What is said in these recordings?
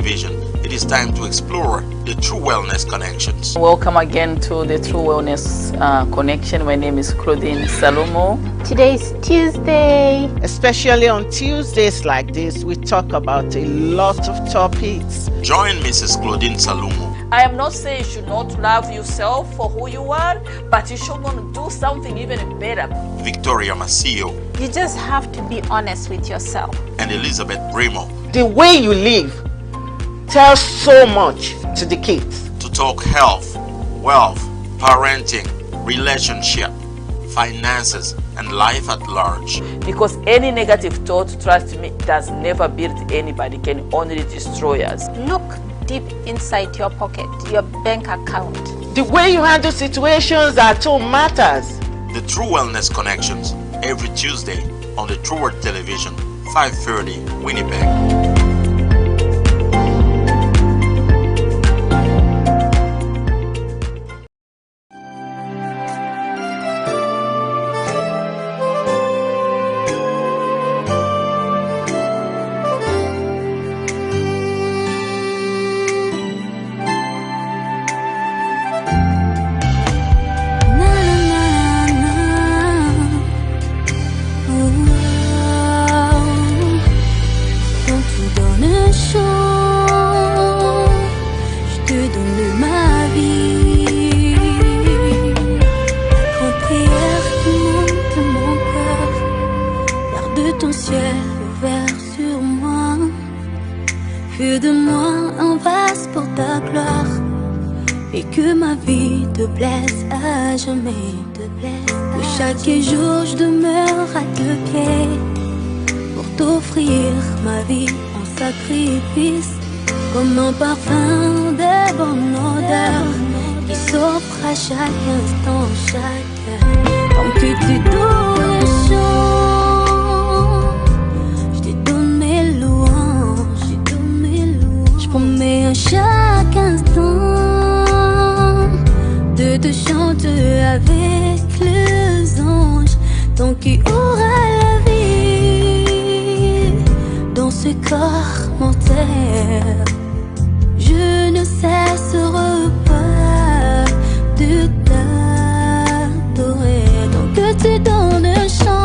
Television, it is time to explore the True Wellness Connections. Welcome again to the True Wellness Connection. My name is Claudine Salumu. Today is Tuesday. Especially on Tuesdays like this, we talk about a lot of topics. Join Mrs. Claudine Salumu. I am not saying you should not love yourself for who you are, but you should want to do something even better. Victoria Masio. You just have to be honest with yourself. And Elizabeth Brimoh. The way you live tells so much to the kids. To talk health, wealth, parenting, relationship, finances, and life at large. Because any negative thought, trust me, does never build anybody, can only destroy us. Look deep inside your pocket, your bank account. The way you handle situations at home matters. The True Wellness Connections, every Tuesday on the True World Television, 5:30 Winnipeg. Ton ciel ouvert sur moi, fais de moi un vase pour ta gloire, et que ma vie te plaise à jamais, que chaque jour je demeure à tes pieds, pour t'offrir ma vie en sacrifice, comme un parfum de bonne odeur, qui s'offre à chaque instant, chaque heure, tant que tu donnes le chant. Promets à chaque instant de te chanter avec les anges, tant qu'il y aura la vie dans ce corps mortel. Je ne cesserai pas de t'adorer, tant que tu donnes un chant.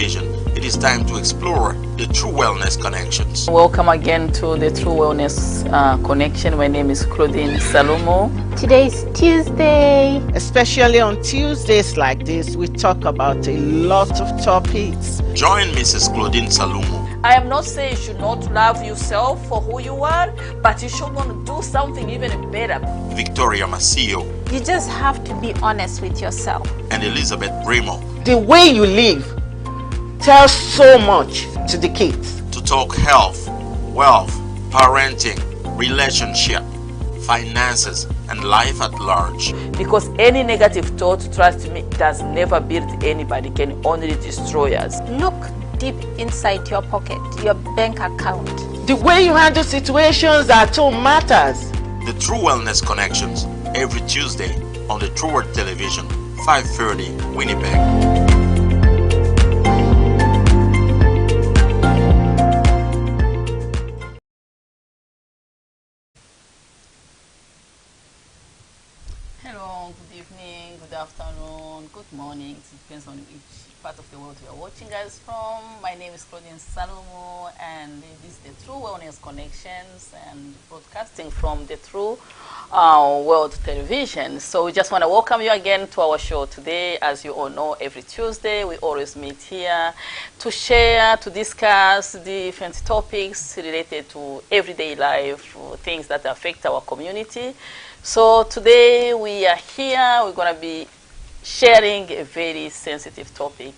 Television. It is time to explore the True Wellness Connections. Welcome again to the True Wellness Connection. My name is Claudine Salumu. Today is Tuesday. Especially on Tuesdays like this, we talk about a lot of topics. Join Mrs. Claudine Salumu. I am not saying you should not love yourself for who you are, but you should want to do something even better. Victoria Masio You just have to be honest with yourself. and Elizabeth Brimoh The way you live tells so much to the kids. to talk health, wealth, parenting, relationship, finances, and life at large. Because any negative thought, trust me, does never build anybody, can only destroy us. Look deep inside your pocket, your bank account. The way you handle situations at home matters. The True Wellness Connections every Tuesday on the True World Television, 5:30 Winnipeg. Hello, good evening, good afternoon, good morning. It depends on which part of the world you are watching us from. My name is Claudine Salumu, and this is the True Wellness Connections and broadcasting from the True World Television. So we just want to welcome you again to our show today. As you all know, every Tuesday we always meet here to share, to discuss different topics related to everyday life, things that affect our community. So today we are here, we're going to be sharing a very sensitive topic,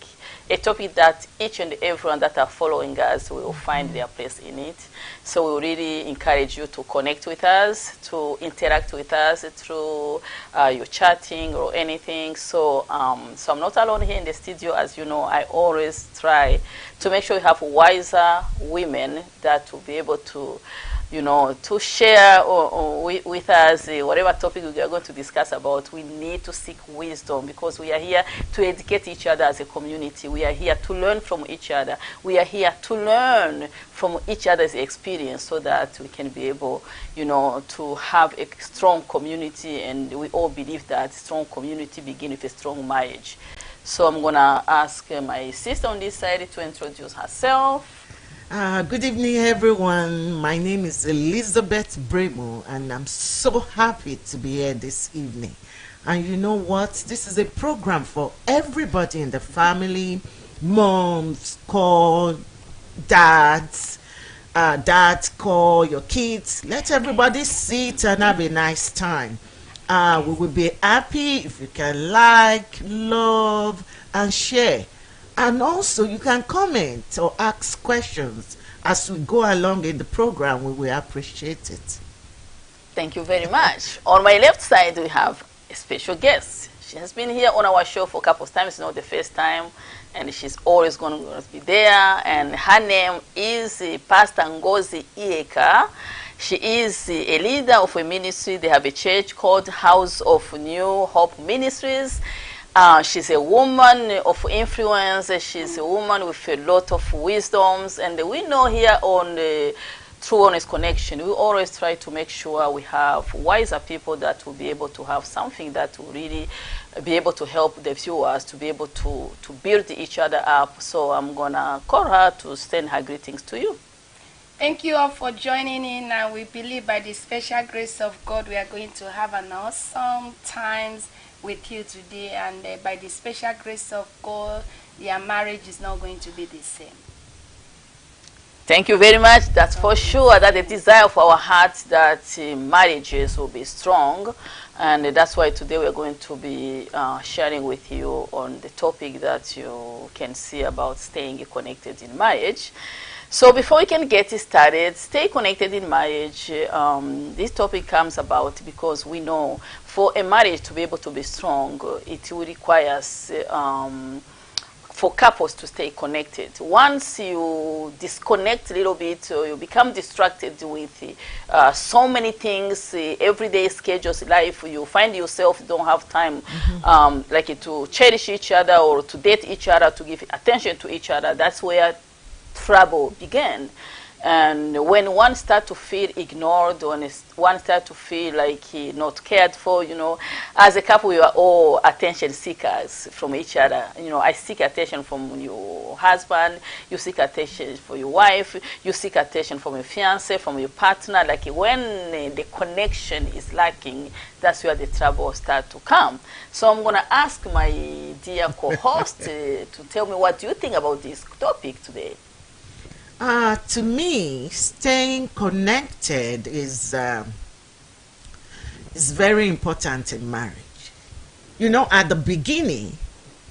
a topic that each and everyone that are following us will find their place in it. So we really encourage you to connect with us, to interact with us through your chatting or anything. So, so I'm not alone here in the studio. As you know, I always try to make sure we have wiser women that will be able to, you know, to share with us whatever topic we are going to discuss about. We need to seek wisdom because we are here to educate each other as a community. We are here to learn from each other. We are here to learn from each other's experience so that we can be able, you know, to have a strong community. And we all believe that strong community begins with a strong marriage. So I'm going to ask my sister on this side to introduce herself. Good evening, everyone. My name is Elizabeth Brimoh, and I'm so happy to be here this evening. And you know what? This is a program for everybody in the family. Moms call, dads call, your kids. Let everybody sit and have a nice time. We will be happy if you can like, love, and share. And also, you can comment or ask questions as we go along in the program. We will appreciate it. Thank you very much. On my left side, we have a special guest. She has been here on our show for a couple of times, not the first time, and she's always going to be there. And her name is Pastor Ngozi Iheka. She is a leader of a ministry. They have a church called House of New Hope Ministries. She's a woman of influence. She's a woman with a lot of wisdoms. And we know here on the True Wellness Connection, we always try to make sure we have wiser people that will be able to have something that will really be able to help the viewers to be able to build each other up. So I'm going to call her to send her greetings to you. Thank you all for joining in, and we believe by the special grace of God we are going to have an awesome time with you today, and by the special grace of God your marriage is not going to be the same. Thank you very much. That's for sure that the desire of our hearts that marriages will be strong, and that's why today we're going to be sharing with you on the topic that you can see about staying connected in marriage. So before we can get started, stay connected in marriage. This topic comes about because we know for a marriage to be able to be strong, it will require for couples to stay connected. Once you disconnect a little bit, you become distracted with so many things, everyday schedules, life, you find yourself don't have time like to cherish each other or to date each other, to give attention to each other. That's where trouble began. And when one start to feel ignored, when one start to feel like he not cared for, as a couple, we are all attention seekers from each other. I seek attention from your husband, you seek attention for your wife, you seek attention from your fiance, from your partner. Like when the connection is lacking, that's where the trouble start to come. So I'm going to ask my dear co-host to tell me what do you think about this topic today. To me, staying connected is very important in marriage. At the beginning,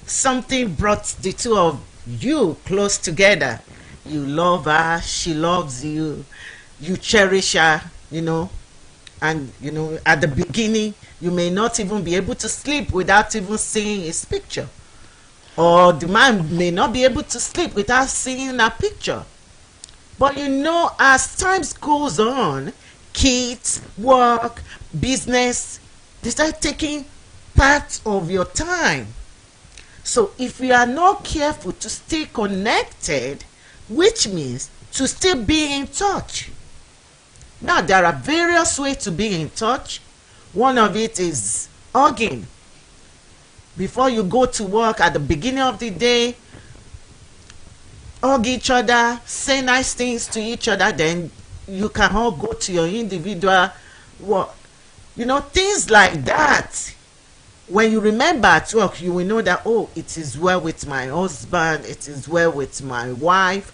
something brought the two of you close together. You love her, she loves you, you cherish her, and, at the beginning, you may not even be able to sleep without even seeing his picture. Or the man may not be able to sleep without seeing a picture. But as time goes on, kids, work, business, they start taking part of your time. So if you are not careful to stay connected, which means to still be in touch. Now, there are various ways to be in touch. One of it is hugging. Before you go to work at the beginning of the day, hug each other, say nice things to each other, then you can all go to your individual work. Things like that. When you remember at work, you will know that, oh, it is well with my husband, it is well with my wife.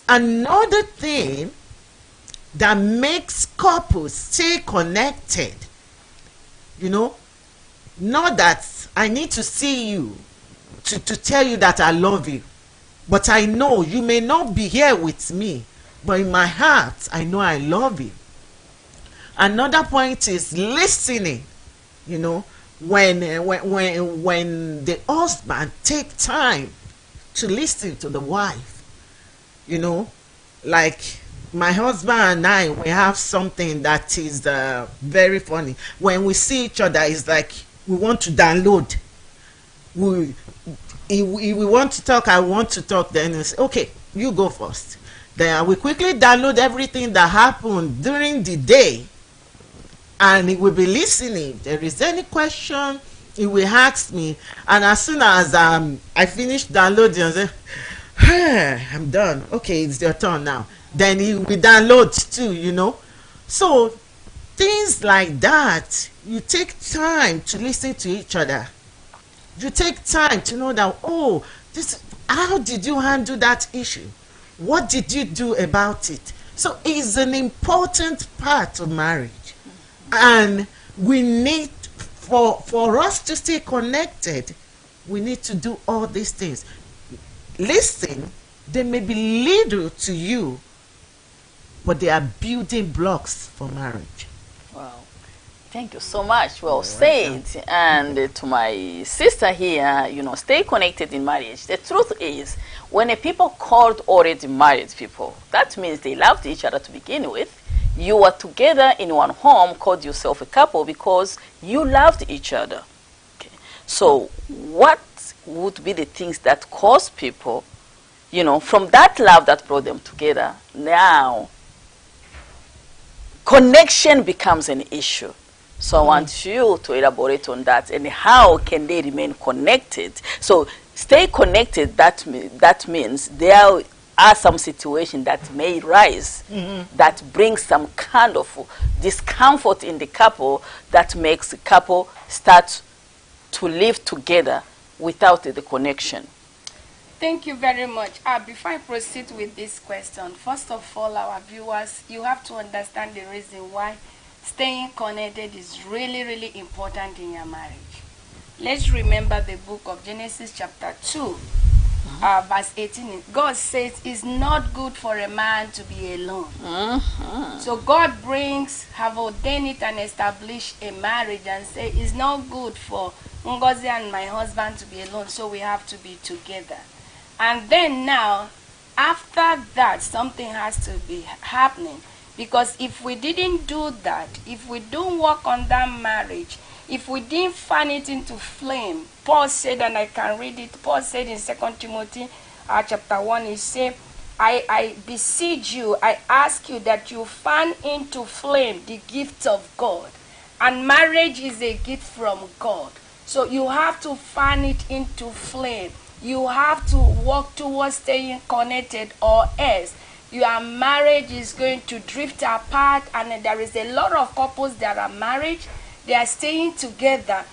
Another thing that makes couples stay connected, not that I need to see you to tell you that I love you. But I know you may not be here with me, but in my heart, I know I love you. Another point is listening. When the husband take time to listen to the wife, like my husband and I, we have something that is very funny. When we see each other, it's like we want to download. If we want to talk, I want to talk, then we say, okay, you go first. Then we quickly download everything that happened during the day, and he will be listening. If there is any question, he will ask me, and as soon as I finish downloading, I say, hey, I'm done. Okay, it's your turn now. Then he will download too, So things like that, you take time to listen to each other. You take time to know that, oh, how did you handle that issue? What did you do about it? So it's an important part of marriage. And we need, for us to stay connected, we need to do all these things. Listen, they may be little to you, but they are building blocks for marriage. Wow. Thank you so much. Well said. And to my sister here, stay connected in marriage. The truth is, when a people called already married people, that means they loved each other to begin with. You were together in one home, called yourself a couple because you loved each other. Okay. So what would be the things that cause people, from that love that brought them together, now connection becomes an issue. So I want you to elaborate on that and how can they remain connected. So stay connected, that means there are some situations that may rise that brings some kind of discomfort in the couple that makes the couple start to live together without the connection. Thank you very much. Before I proceed with this question, first of all, our viewers, you have to understand the reason why staying connected is really, really important in your marriage. Let's remember the book of Genesis chapter 2, verse 18. God says it's not good for a man to be alone. So God have ordained it and established a marriage and say it's not good for Ngozi and my husband to be alone, so we have to be together. And then now, after that, something has to be happening. Because if we didn't do that, if we don't work on that marriage, if we didn't fan it into flame, Paul said, and I can read it, Paul said in 2 Timothy chapter 1, he said, I beseech you, I ask you that you fan into flame the gift of God. And marriage is a gift from God. So you have to fan it into flame. You have to work towards staying connected, or else your marriage is going to drift apart. And there is a lot of couples that are married, they are staying together,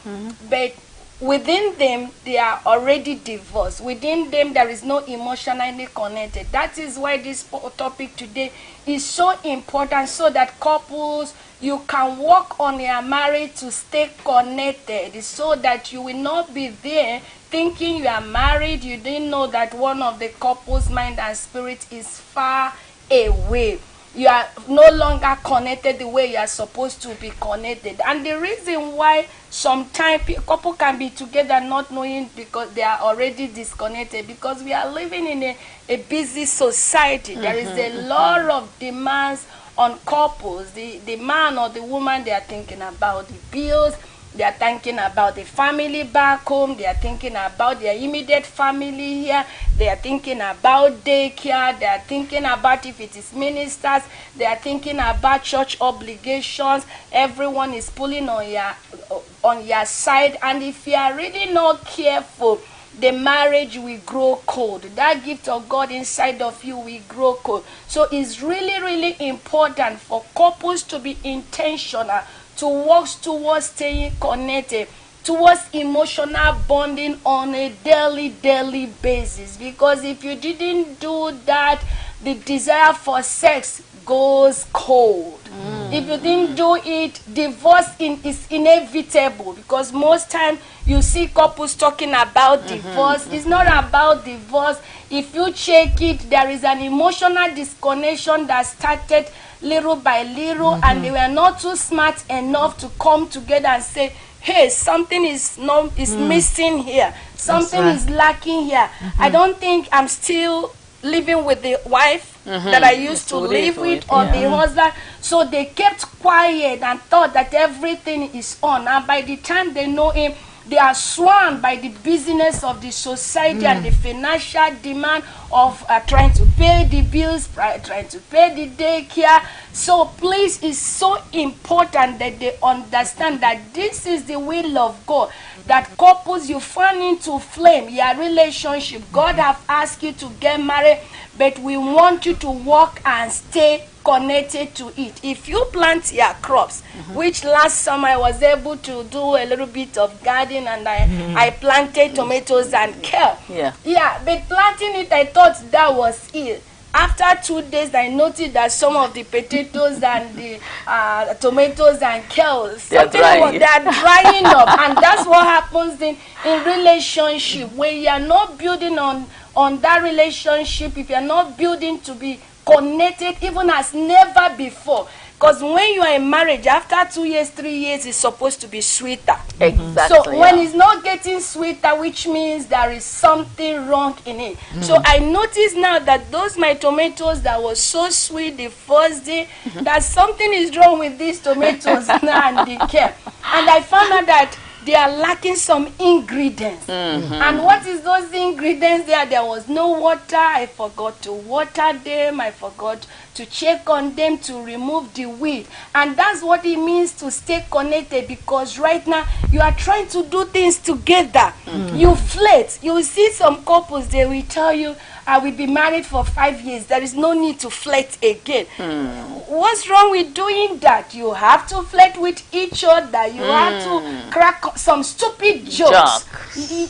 but within them, they are already divorced. Within them, there is no emotionally connected. That is why this topic today is so important, so that couples, you can work on your marriage to stay connected, so that you will not be there thinking you are married. You didn't know that one of the couple's mind and spirit is far away. You are no longer connected the way you are supposed to be connected. And the reason why sometimes couple can be together not knowing, because they are already disconnected, because we are living in a busy society. There is a lot of demands on couples. The man or the woman, they are thinking about the bills, they are thinking about the family back home, they are thinking about their immediate family here, they are thinking about daycare, they are thinking about if it is ministers, they are thinking about church obligations. Everyone is pulling on your side, and if you are really not careful, the marriage will grow cold. That gift of God inside of you will grow cold. So it's really, really important for couples to be intentional, to work towards staying connected, towards emotional bonding on a daily basis. Because if you didn't do that, the desire for sex goes cold. If you didn't do it, divorce is inevitable, because most time you see couples talking about divorce. It's not about divorce. If you check it, there is an emotional disconnection that started little by little, and they were not too smart enough to come together and say, hey, something is missing here, something is lacking here. I don't think I'm still living with the wife that I used to live with, or the husband. So they kept quiet and thought that everything is on, and by the time they know him, they are swarmed by the business of the society and the financial demand of trying to pay the bills, trying to pay the daycare. So please, it's so important that they understand that this is the will of God, that couples, you fan into flame your relationship. God have asked you to get married, but we want you to work and stay connected to it. If you plant your crops, which last summer I was able to do a little bit of garden, and I planted tomatoes and kale. But planting it, I thought that was it. After 2 days, I noticed that some of the potatoes and the tomatoes and kale, they are drying up. And that's what happens in relationship. When you are not building on that relationship, if you are not building to be connected even as never before. Because when you are in marriage, after 2 years, 3 years, it's supposed to be sweeter. Exactly. So when it's not getting sweeter, which means there is something wrong in it. So I noticed now that those my tomatoes that was so sweet the first day, that something is wrong with these tomatoes now and the care. And I found out that they are lacking some ingredients. And what is those ingredients there? There was no water. I forgot to water them. I forgot to check on them to remove the weed. And that's what it means to stay connected, because right now you are trying to do things together. You flirt. You will see some couples, they will tell you, I will be married for 5 years. There is no need to flirt again. What's wrong with doing that? You have to flirt with each other. You have to crack some stupid jokes.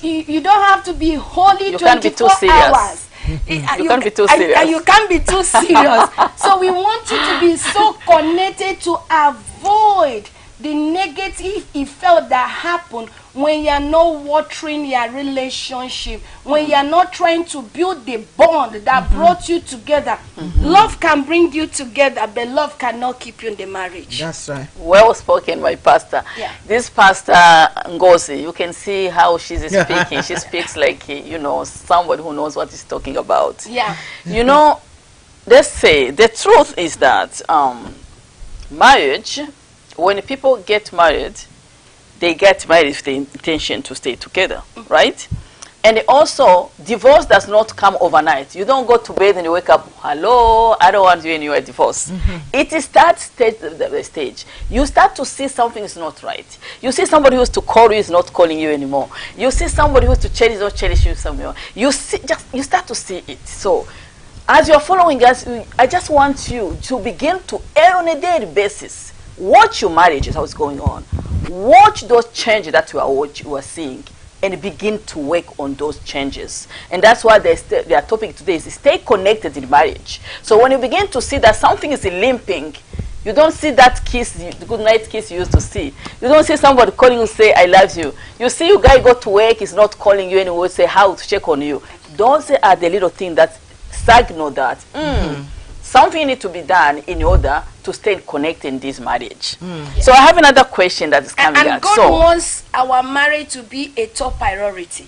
You don't have to be holy 24 hours. You can't be too serious. And you can't be too serious. So we want you to be so connected to avoid the negative effect that happen when you're not watering your relationship, when you're not trying to build the bond that brought you together. Love can bring you together, but love cannot keep you in the marriage. That's right. Well spoken, my pastor. This pastor Ngozi, you can see how she's speaking. She speaks like, you know, somebody who knows what he's talking about. You know, let's say the truth is that marriage, when people get married, they get married with the intention to stay together, right? And also, divorce does not come overnight. You don't go to bed and you wake up, hello, I don't want you and you are divorced. It is that stage. You start to see something is not right. You see somebody who is to call you is not calling you anymore. You see somebody who is to cherish is not cherish you somewhere. You start to see it. So, as you're following us, I just want you to begin to err on a daily basis. Watch your marriage, how it's going on. Watch those changes that you are seeing, and begin to work on those changes. And that's why their topic today is stay connected in marriage. So when you begin to see that something is limping, you don't see that kiss, the good night kiss you used to see. You don't see somebody calling you say, I love you. You see your guy go to work, he's not calling you anymore, say how to check on you. Those are the little things that signal that something needs to be done in order to stay connected in this marriage. So I have another question that is coming and God wants our marriage to be a top priority.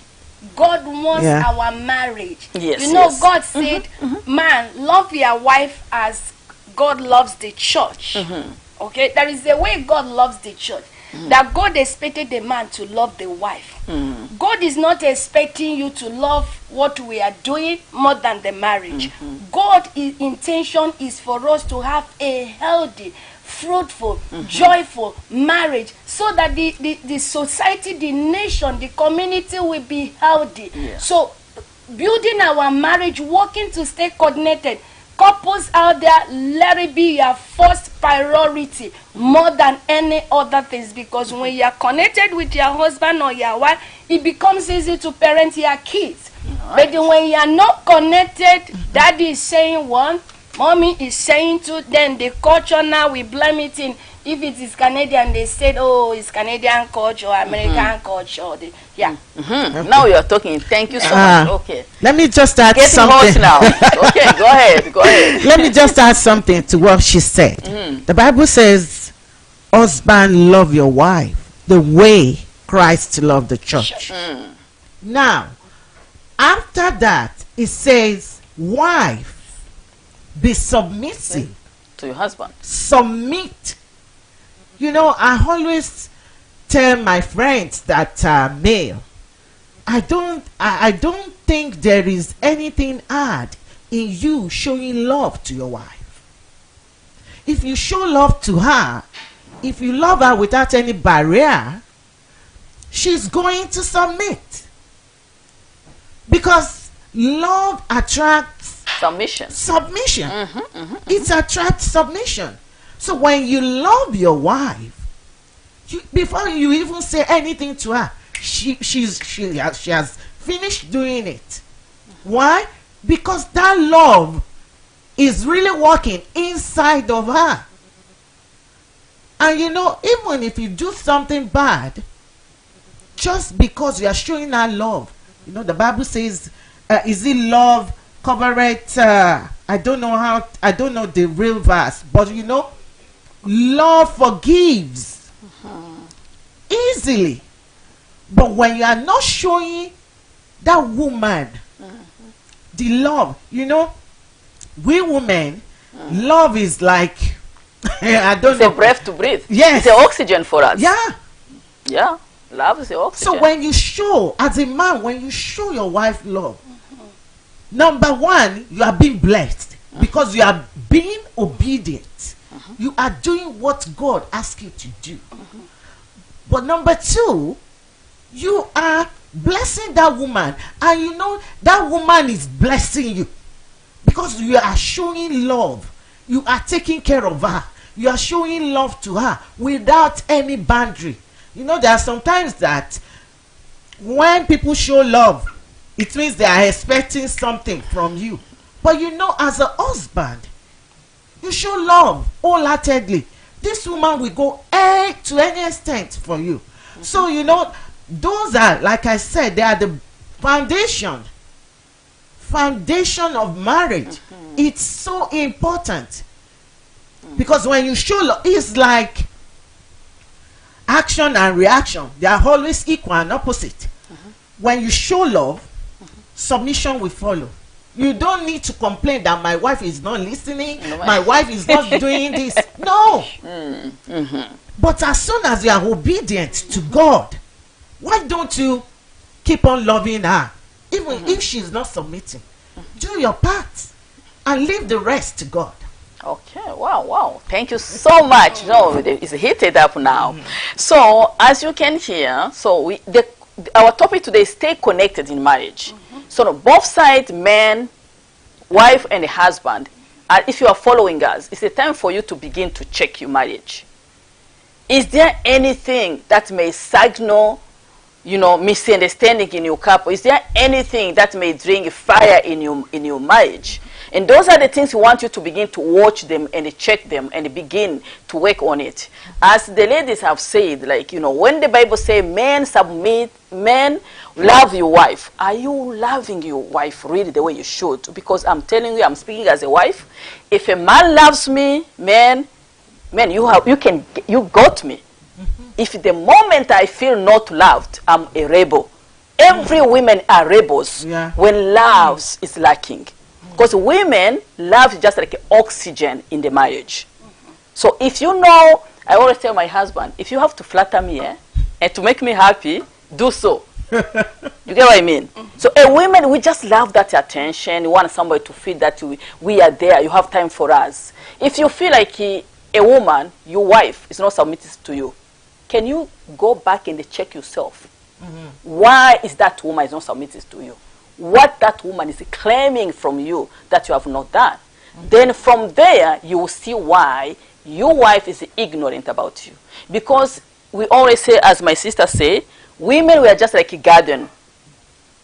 God wants our marriage. Yes, you know, God said, man, love your wife as God loves the church. Okay, there is a way God loves the church. That God expected the man to love the wife. God is not expecting you to love what we are doing more than the marriage. God's intention is for us to have a healthy, fruitful, joyful marriage, so that the society, the nation, the community will be healthy. So building our marriage, working to stay connected. Couples out there, let it be your first priority more than any other things, because when you are connected with your husband or your wife, it becomes easy to parent your kids. But when you are not connected, daddy is saying one, mommy is saying two, then the culture now we blame it in. If it is Canadian, they said, oh, it's Canadian culture or American culture. Now you are talking. Thank you so much. Okay. Let me just add Getting something. now. Okay, go ahead. Let me just add something to what she said. The Bible says, husband, love your wife the way Christ loved the church. Now, after that, it says, wife, be submissive to your husband. Submit. You know, I always tell my friends that are male, I don't think there is anything hard in you showing love to your wife. If you show love to her, if you love her without any barrier, she's going to submit. Because love attracts submission. It attracts submission. So when you love your wife, before you even say anything to her, she has finished doing it. Why? Because that love is really working inside of her. And you know, even if you do something bad, just because you are showing her love, you know, the Bible says, is it love covereth? I don't know the real verse, but you know, love forgives easily. But when you are not showing that woman the love, you know, we women, love is like I don't know. It's a breath to breathe. Yes. It's the oxygen for us. Yeah. Love is the oxygen. So when you show, as a man, when you show your wife love, number one, you are being blessed because you are being obedient. You are doing what God asks you to do. But number two, you are blessing that woman, and you know that woman is blessing you because you are showing love. You are taking care of her. You are showing love to her without any boundary. You know, there are sometimes that when people show love, it means they are expecting something from you. But you know, as a husband, you show love wholeheartedly. This woman will go to any extent for you. So, you know, those are, like I said, they are the foundation of marriage. It's so important because when you show love, it's like action and reaction. They are always equal and opposite. When you show love, submission will follow. You don't need to complain that my wife is not listening, my wife is not doing this. No. But as soon as you are obedient to God, why don't you keep on loving her? even if she's not submitting. Do your part and leave the rest to God. Okay, wow. Thank you so much. No, it's heated up now. So, as you can hear, so our topic today is stay connected in marriage. So, both sides, man, wife, and husband, if you are following us, it's a time for you to begin to check your marriage. Is there anything that may signal, misunderstanding in your couple? Is there anything that may bring fire in your marriage? And those are the things we want you to begin to watch them and check them and begin to work on it. As the ladies have said, when the Bible says men submit, men love your wife, are you loving your wife really the way you should? Because I'm telling you, I'm speaking as a wife. If a man loves me, man, you got me. If the moment I feel not loved, I'm a rebel. Every women are rebels when love is lacking. Because women, love is just like oxygen in the marriage. So if I always tell my husband, if you have to flatter me and to make me happy, do so. You get what I mean? So a woman, we just love that attention. We want somebody to feel that we are there. You have time for us. If you feel like a woman, your wife, is not submitted to you, can you go back and check yourself? Why is that woman is not submitted to you? What that woman is claiming from you that you have not done. Then from there, you will see why your wife is ignorant about you. Because we always say, as my sister say, women, we are just like a garden.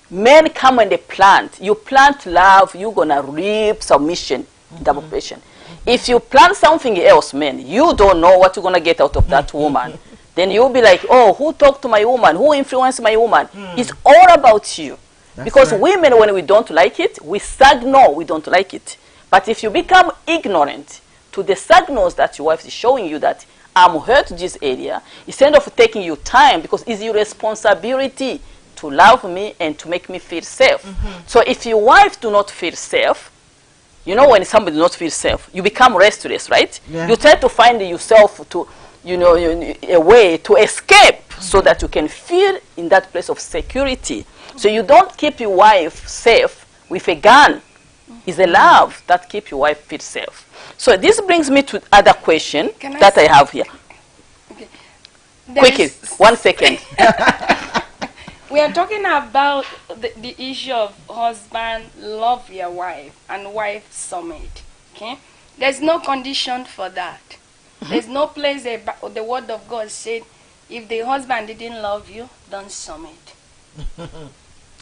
Men come and they plant. You plant love, you're going to reap submission, double patient. If you plant something else, men, you don't know what you're going to get out of that woman. Then you'll be like, oh, who talked to my woman? Who influenced my woman? It's all about you. Because women, when we don't like it, we signal we don't like it. But if you become ignorant to the signals that your wife is showing you that I'm hurt to this area, instead of taking your time, because it's your responsibility to love me and to make me feel safe. So if your wife do not feel safe, when somebody does not feel safe, you become restless, right? You try to find yourself to, a way to escape so that you can feel in that place of security. So you don't keep your wife safe with a gun. It's a love that keeps your wife feel safe. So this brings me to other question that I have here. Okay. Quickly, 1 second. We are talking about the issue of husband love your wife and wife submit. Okay, there's no condition for that. There's no place the word of God said, if the husband didn't love you, don't submit.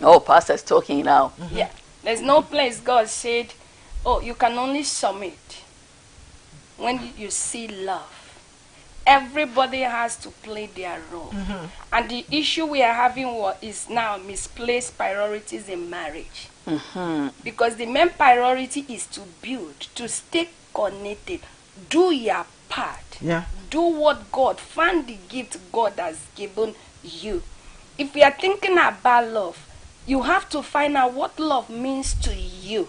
Oh, pastor's talking now. Yeah, there's no place God said, oh, you can only submit when you see love. Everybody has to play their role. And the issue we are having is now misplaced priorities in marriage. Because the main priority is to build, to stay connected. Do your part. Do what God, find the gift God has given you. If we are thinking about love, you have to find out what love means to you.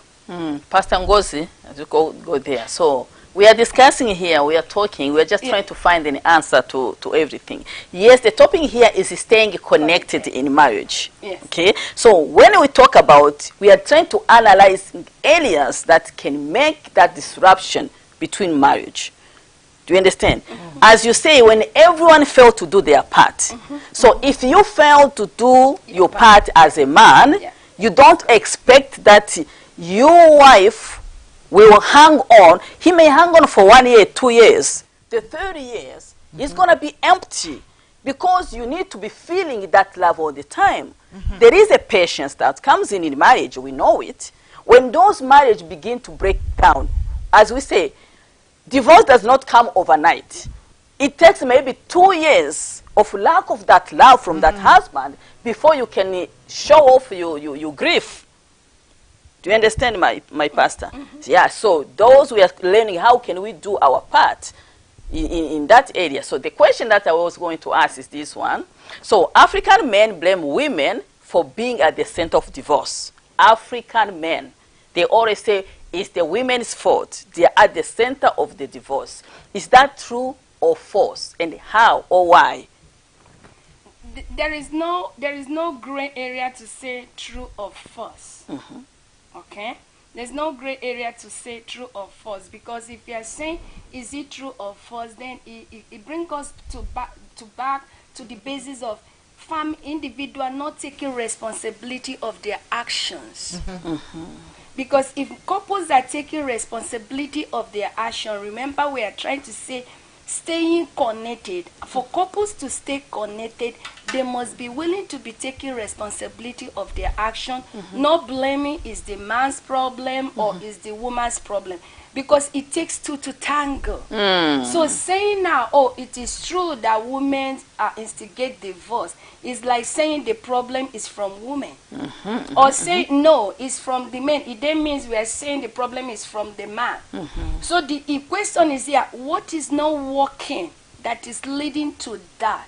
Pastor Ngozi, as you go there. So we are discussing here, we are talking, we are just trying to find an answer to everything. Yes, the topic here is staying connected in marriage. Okay, so when we talk about, we are trying to analyze areas that can make that disruption between marriage. Do you understand? As you say, when everyone failed to do their part. So if you fail to do your part as a man, you don't expect that your wife will hang on. He may hang on for 1 year, 2 years. The 30 years is going to be empty because you need to be feeling that love all the time. There is a patience that comes in marriage. We know it. When those marriages begin to break down, as we say, divorce does not come overnight. It takes maybe 2 years of lack of that love from that husband before you can show off your grief. Do you understand, my pastor? Yeah, so those we are learning how can we do our part in that area. So the question that I was going to ask is this one. So African men blame women for being at the center of divorce. African men, they always say it's the women's fault. They are at the center of the divorce. Is that true or false? And how or why? there is no gray area to say true or false. Okay, there's no gray area to say true or false, because if you are saying is it true or false, then it brings us back to the basis of individual not taking responsibility of their actions. Because if couples are taking responsibility of their action, remember we are trying to say staying connected. For couples to stay connected, they must be willing to be taking responsibility of their action. Not blaming is the man's problem or is the woman's problem, because it takes two to tango. So saying now, oh, it is true that women instigate divorce, is like saying the problem is from women. Or say no, it's from the men. It then means we are saying the problem is from the man. So the question is here, what is not working that is leading to that?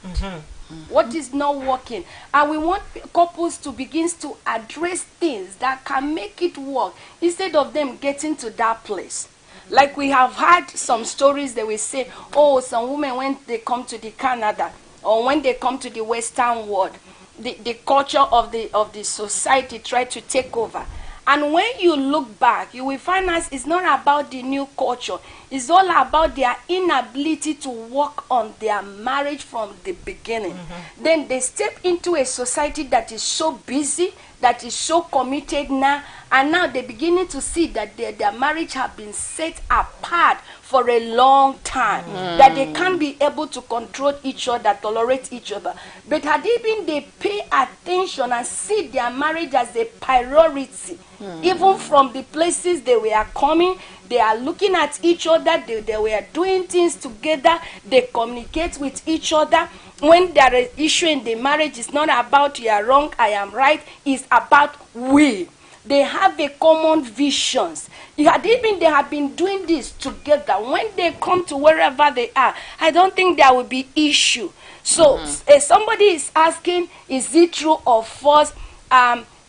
What is not working? And we want couples to begin to address things that can make it work instead of them getting to that place. Like we have had some stories that we say, oh, some women, when they come to the Canada or when they come to the Western world, the culture of the society try to take over. And when you look back, you will find out it's not about the new culture. It's all about their inability to work on their marriage from the beginning. Then they step into a society that is so busy, that is so committed now, and now they're beginning to see that their marriage have been set apart for a long time, that they can't be able to control each other, tolerate each other. But had even they pay attention and see their marriage as a priority, even from the places they were coming, they are looking at each other, they were doing things together, they communicate with each other. When there is issue in the marriage, it's not about you are wrong, I am right, it's about we. They have a common visions. They have been doing this together. When they come to wherever they are, I don't think there will be issue. So if somebody is asking, is it true or false?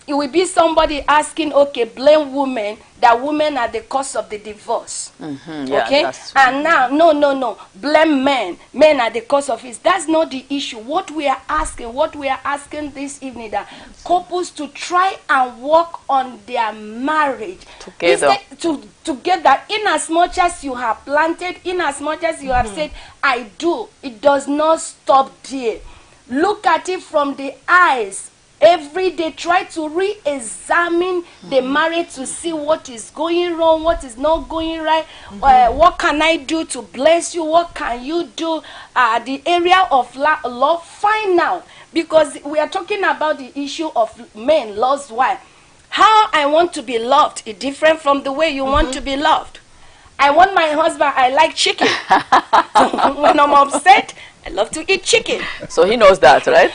It will be somebody asking, okay, blame women, that women are the cause of the divorce. Yeah, okay? And now, no, blame men. Men are the cause of it. That's not the issue. What we are asking this evening, that couples to try and work on their marriage. Together. Together, in as much as you have planted, in as much as you have said, I do, it does not stop there. Look at it from the eyes. Every day, try to re-examine the marriage to see what is going wrong, what is not going right. What can I do to bless you? What can you do? The area of love, find out. Because we are talking about the issue of men loves wife. How I want to be loved is different from the way you want to be loved. I want my husband, I like chicken. When I'm upset, I love to eat chicken. So he knows that, right?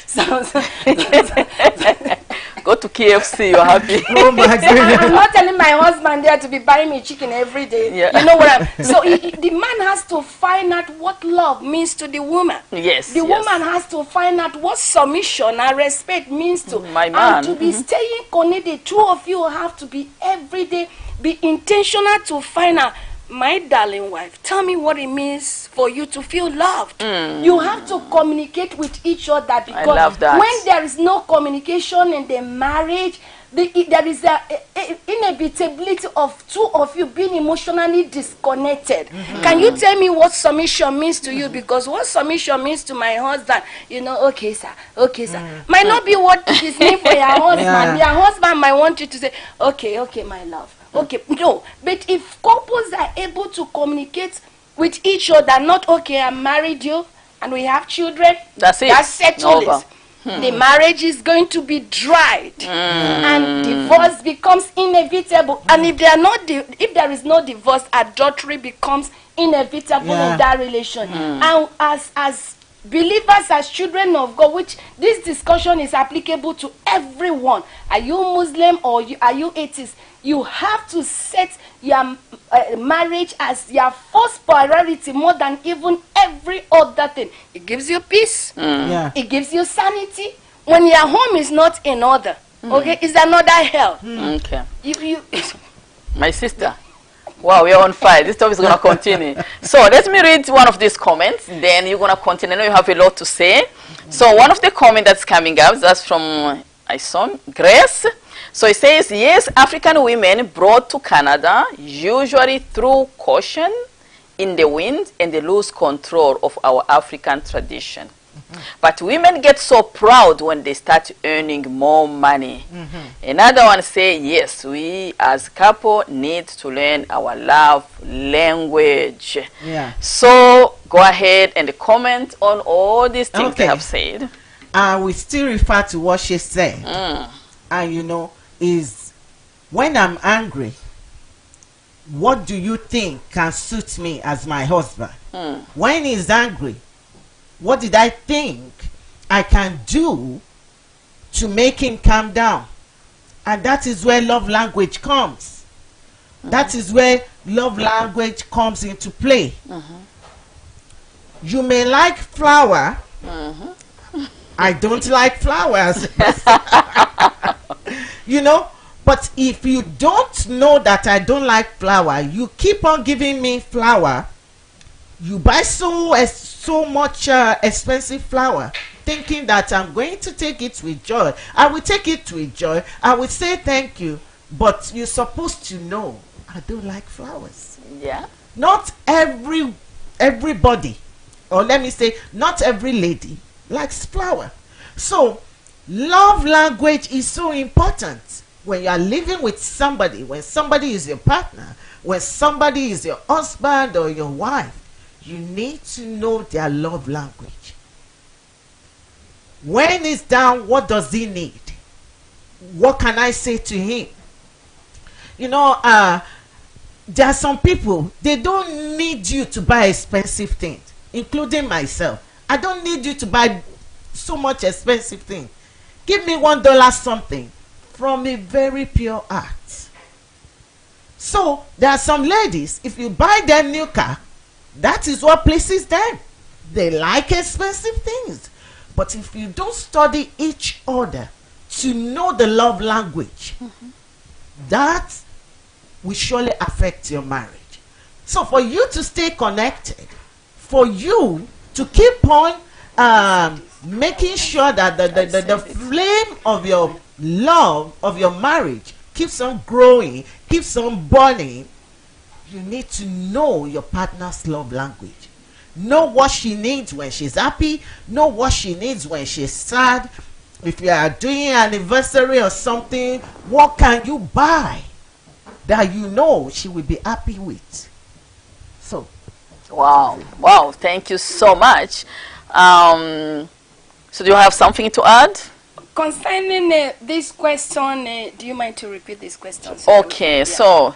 Go to KFC, you're happy. Oh my goodness. I'm not telling my husband there to be buying me chicken every day. Yeah. You know what I'm... So the man has to find out what love means to the woman. Yes. The woman has to find out what submission and respect means to. My man. And to be staying connected, two of you have to be every day, be intentional to find out, my darling wife, tell me what it means for you to feel loved. You have to communicate with each other, because I love that. when there is no communication in the marriage, there is an inevitability of two of you being emotionally disconnected. Can you tell me what submission means to you? Because what submission means to my husband, okay sir, might not be what it is mean for your husband. Your husband might want you to say, okay my love. Okay, no. But if couples are able to communicate with each other, not okay, I married you and we have children, that's it. That's settled. The marriage is going to be dried, and divorce becomes inevitable. And if there is no divorce, adultery becomes inevitable in that relation. And as believers, as children of God, which this discussion is applicable to everyone. Are you Muslim or are you atheist? You have to set your marriage as your first priority more than even every other thing. It gives you peace. It gives you sanity. When your home is not in order, okay, it's another hell. Okay. You My sister, Wow, we're on fire. This topic is going to continue. So let me read one of these comments, then you're going to continue. I know you have a lot to say. So one of the comments that's coming up, that's from Grace. So it says, yes, African women brought to Canada, usually through caution, in the wind, and they lose control of our African tradition. But women get so proud when they start earning more money. Another one say, yes, we as couple need to learn our love language. Yeah. So go ahead and comment on all these things they have said. We still refer to what she said. And you know, is when I'm angry, what do you think can suit me as my husband? When he's angry, what did I think I can do to make him calm down? And that is where love language comes. That is where love language comes into play. You may like flower. I don't like flowers. You know, but if you don't know that I don't like flower, you keep on giving me flower. You buy so much expensive flower, thinking that I'm going to take it with joy. I will take it with joy. I will say thank you. But you're supposed to know I don't like flowers. Yeah. Not everybody, or let me say, not every lady likes flower. So love language is so important when you are living with somebody, when somebody is your partner, when somebody is your husband or your wife. You need to know their love language. When he's down, what does he need? What can I say to him? You know, there are some people, they don't need you to buy expensive things, including myself. I don't need you to buy so much expensive things. Give me $1 something from a very pure heart. So there are some ladies, if you buy their new car, that is what pleases them. They like expensive things. But if you don't study each other to know the love language, that will surely affect your marriage. So for you to stay connected, for you to keep on making sure that the flame of your love, of your marriage, keeps on growing, keeps on burning, you need to know your partner's love language. Know what she needs when she's happy. Know what she needs when she's sad. If you are doing an anniversary or something, what can you buy that you know she will be happy with? So, wow, thank you so much. So do you have something to add? Concerning this question, do you mind to repeat this question? Okay, so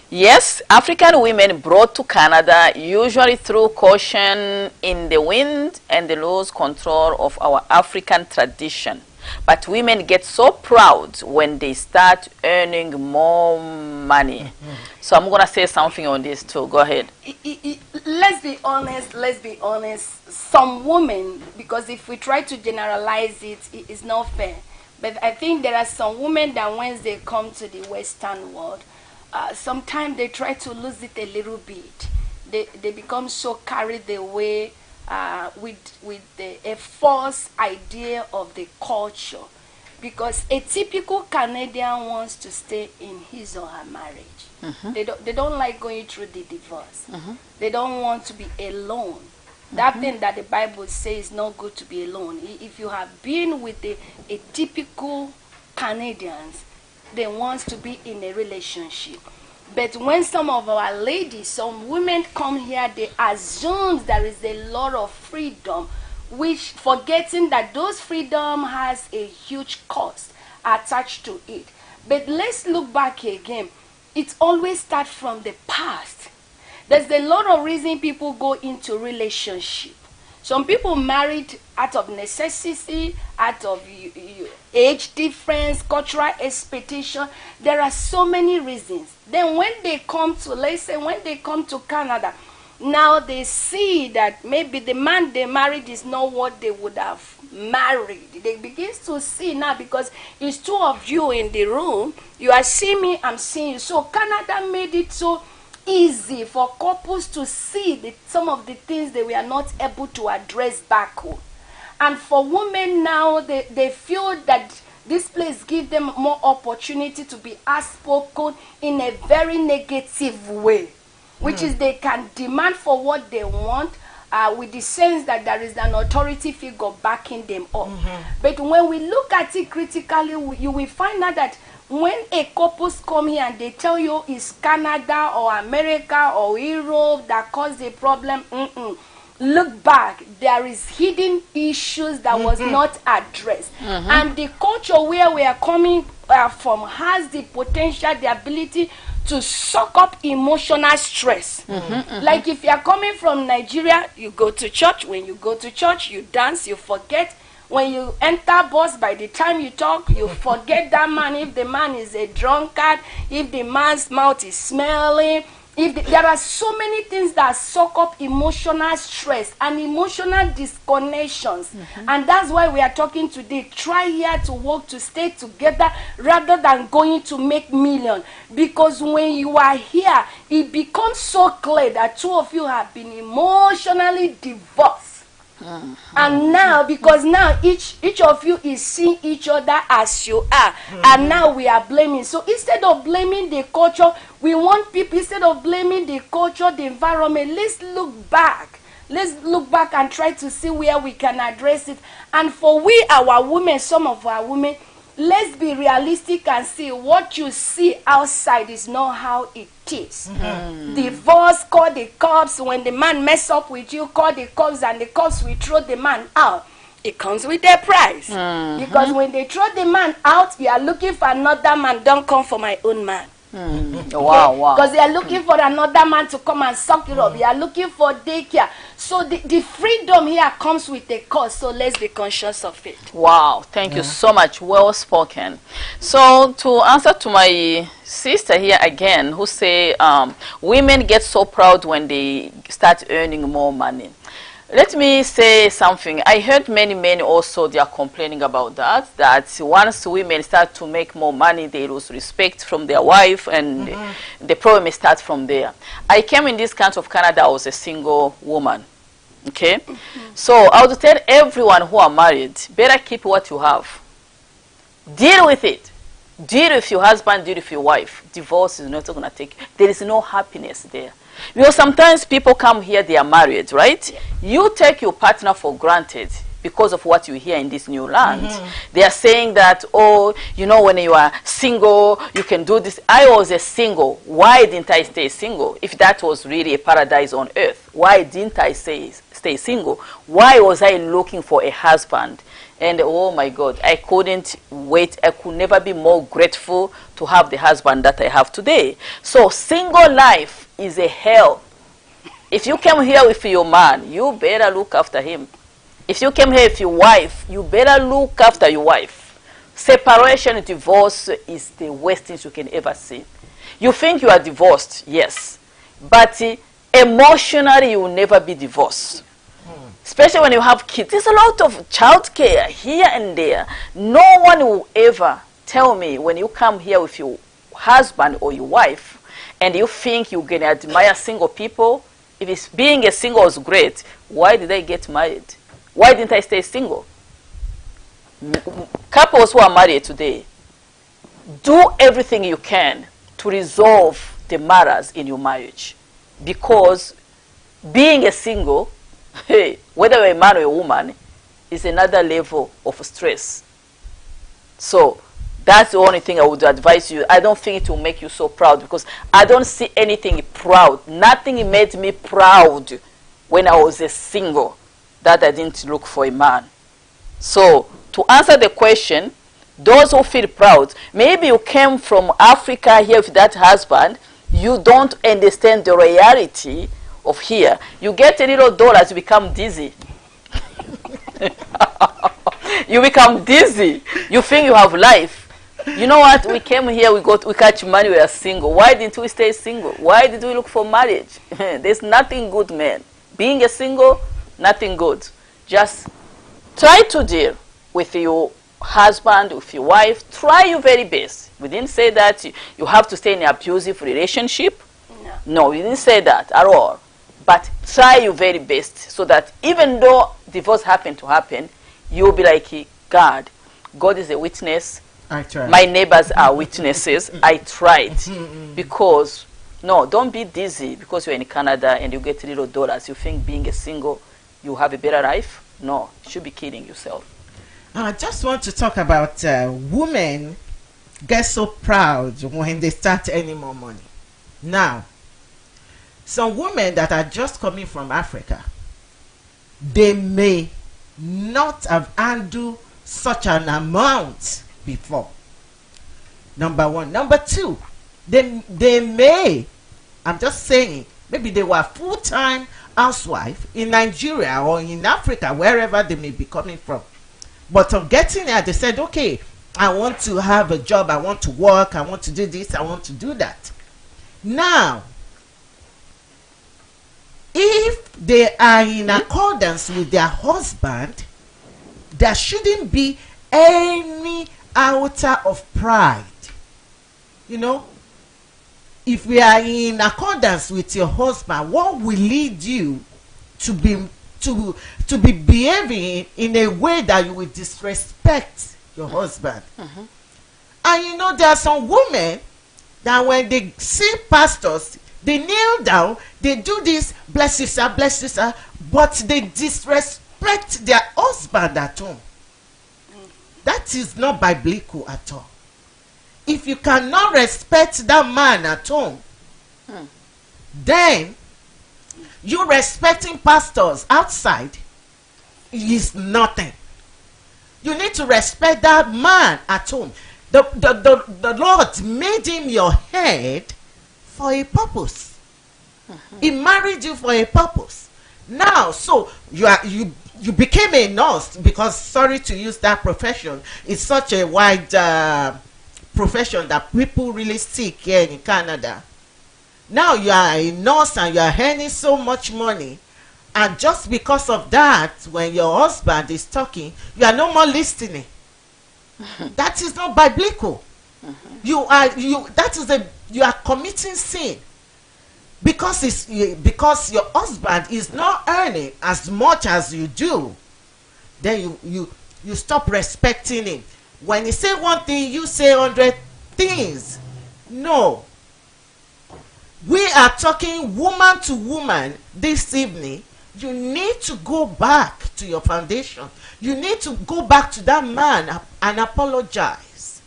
yes, African women brought to Canada, usually through caution, in the wind, and they lose control of our African tradition. But women get so proud when they start earning more money. So I'm going to say something on this too. Go ahead. Let's be honest. Some women, because if we try to generalize it, it's not fair. But I think there are some women that once they come to the Western world, sometimes they try to lose it a little bit. They become so carried away with a false idea of the culture, because a typical Canadian wants to stay in his or her marriage. They don't like going through the divorce. They don't want to be alone. That thing that the Bible says is not good to be alone. If you have been with a typical Canadians, they want to be in a relationship. But when some of our ladies, some women come here, they assume there is a lot of freedom, which forgetting that those freedom has a huge cost attached to it. But let's look back again. It always starts from the past. There's a lot of reason people go into relationship. Some people married out of necessity, out of age difference, cultural expectation. There are so many reasons. Then when they come to, let's say, when they come to Canada, now they see that maybe the man they married is not what they would have married. They begin to see now, because it's two of you in the room. You are seeing me, I'm seeing you. So Canada made it so easy for couples to see some of the things they were not able to address back home. And for women now, they feel that this place gives them more opportunity to be outspoken in a very negative way, which is they can demand for what they want, with the sense that there is an authority figure backing them up. But when we look at it critically, you will find out that when a couples come here and they tell you it's Canada or America or Europe that caused the problem, look back, there is hidden issues that was not addressed. And the culture where we are coming from has the potential, the ability to suck up emotional stress. Like if you are coming from Nigeria, you go to church. When you go to church, you dance, you forget. When you enter bus, by the time you talk, you forget that man. If the man is a drunkard, if the man's mouth is smelling, there are so many things that suck up emotional stress and emotional disconnections. And that's why we are talking today. Try here to work to stay together rather than going to make millions. Because when you are here, it becomes so clear that two of you have been emotionally divorced. And now, because now each of you is seeing each other as you are, and now we are blaming. So instead of blaming the culture, we want people, instead of blaming the culture, the environment, let's look back. Let's look back and try to see where we can address it. And for our women, some of our women, let's be realistic and see what you see outside is not how it is. Divorce, call the cops. When the man mess up with you, call the cops, and the cops will throw the man out. It comes with a price. Because when they throw the man out, you are looking for another man. Don't come for my own man. Wow. Because they are looking for another man to come and suck it up. They are looking for daycare. So the freedom here comes with a cost. So let's be conscious of it. Wow, thank you so much. Well spoken. So to answer to my sister here again, who say women get so proud when they start earning more money. Let me say something. I heard many men also, they are complaining about that once women start to make more money, they lose respect from their wife, and the problem starts from there. I came in this country of Canada, I was a single woman. Okay? So I would tell everyone who are married, better keep what you have. Deal with it. Deal with your husband, deal with your wife. Divorce is not going to take, there is no happiness there. Because sometimes people come here, they are married, right? You take your partner for granted because of what you hear in this new land. They are saying that, oh, you know, when you are single, you can do this. I was a single. Why didn't I stay single? If that was really a paradise on earth, why didn't I stay single? Why was I looking for a husband? And oh my God, I couldn't wait. I could never be more grateful to have the husband that I have today. So single life is a hell. If you came here with your man, you better look after him. If you came here with your wife, you better look after your wife. Separation, divorce is the worst thing you can ever see. You think you are divorced, yes. But emotionally, you will never be divorced. Especially when you have kids. There's a lot of child care here and there. No one will ever tell me when you come here with your husband or your wife and you think you can admire single people, if it's being a single is great, why did I get married? Why didn't I stay single? Couples who are married today, do everything you can to resolve the matters in your marriage. Because being a single, hey, whether you're a man or a woman, is another level of stress. So that's the only thing I would advise you. I don't think it will make you so proud, because I don't see anything proud. Nothing made me proud when I was a single that I didn't look for a man. So to answer the question, those who feel proud, maybe you came from Africa here with that husband, you don't understand the reality of here. You get a little dollars, you become dizzy. You become dizzy. You think you have life. You know what? We came here, we catch money, we are single. Why didn't we stay single? Why did we look for marriage? There's nothing good, man. Being a single, nothing good. Just try to deal with your husband, with your wife. Try your very best. We didn't say that you have to stay in an abusive relationship. No. No, we didn't say that at all. But try your very best so that even though divorce happened to happen, you'll be like, God is a witness. I tried. My neighbors are witnesses. I tried. Because, no, don't be dizzy because you're in Canada and you get little dollars. You think being a single, you have a better life? No, you should be kidding yourself. I just want to talk about women get so proud when they start earning more money. Now, some women that are just coming from Africa, they may not have handled such an amount before. Number one. Number two, they may, I'm just saying, maybe they were full-time housewife in Nigeria or in Africa, wherever they may be coming from. But on getting there, they said, okay, I want to have a job, I want to work, I want to do this, I want to do that. Now, if they are in accordance with their husband, there shouldn't be any iota of pride. You know, if we are in accordance with your husband, what will lead you to be behaving in a way that you will disrespect your husband? And you know, there are some women that when they see pastors, they kneel down, they do this, bless you sir, but they disrespect their husband at home. That is not biblical at all. If you cannot respect that man at home, then you respecting pastors outside is nothing. You need to respect that man at home. The Lord made him your head for a purpose. He married you for a purpose. Now, so you became a nurse because, sorry to use that profession, it's such a wide profession that people really seek here in Canada. Now you are a nurse and you are earning so much money, and just because of that, when your husband is talking, you are no more listening. That is not biblical. You are committing sin because your husband is not earning as much as you do. Then you stop respecting him. When he say one thing, you say 100 things. No. We are talking woman to woman this evening. You need to go back to your foundation. You need to go back to that man and apologize.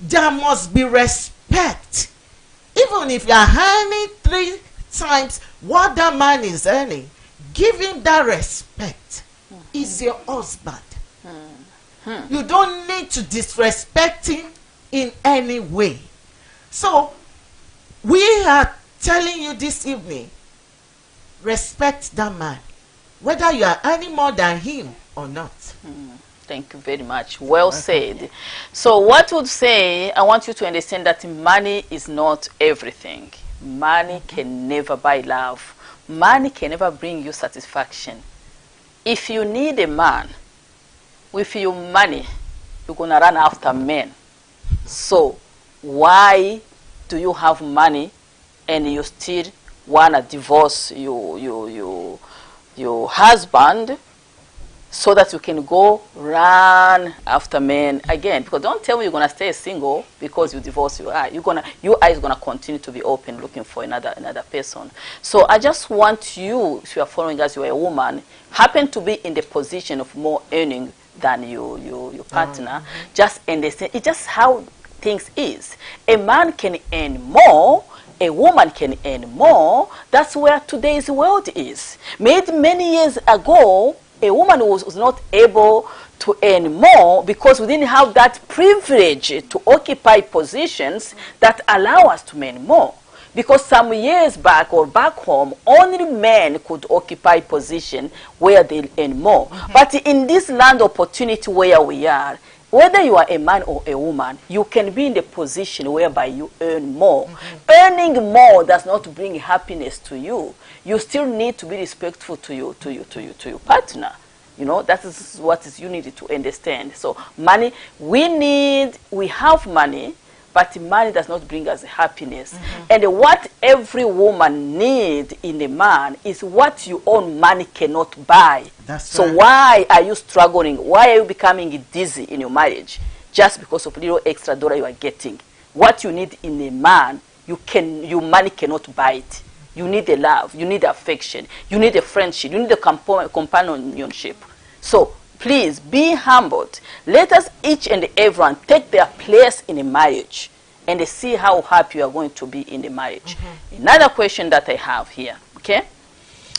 There must be respect. Even if you are earning 3 times what that man is earning, give him that respect. He's your husband. You don't need to disrespect him in any way. So, we are telling you this evening, respect that man, whether you are earning more than him or not. Thank you very much. Well said. So what would say, I want you to understand that money is not everything. Money can never buy love. Money can never bring you satisfaction. If you need a man, with your money, you're going to run after men. So why do you have money and you still want to divorce your husband so that you can go run after men again? Because don't tell me you're going to stay single because you divorce your eye. Your eye is going to continue to be open looking for another person. So I just want you, if you are following us, you are a woman, happen to be in the position of more earning than your partner. Just understand, it's just how things is. A man can earn more, a woman can earn more. That's where today's world is. Many years ago, a woman was not able to earn more because we didn't have that privilege to occupy positions that allow us to earn more. Because some years back or back home, only men could occupy position where they earn more. But in this land opportunity where we are, whether you are a man or a woman, you can be in the position whereby you earn more. Earning more does not bring happiness to you. You still need to be respectful to your partner. You know, that is what you need to understand. So money, we have money, but money does not bring us happiness. And what every woman needs in a man is what your own money cannot buy. So why are you struggling? Why are you becoming dizzy in your marriage? Just because of little extra dollar you are getting. What you need in a man, your money cannot buy it. You need the love, you need the affection, you need the friendship, you need the companionship. So please be humbled. Let us each and everyone take their place in a marriage and see how happy you are going to be in the marriage. Another question that I have here, okay?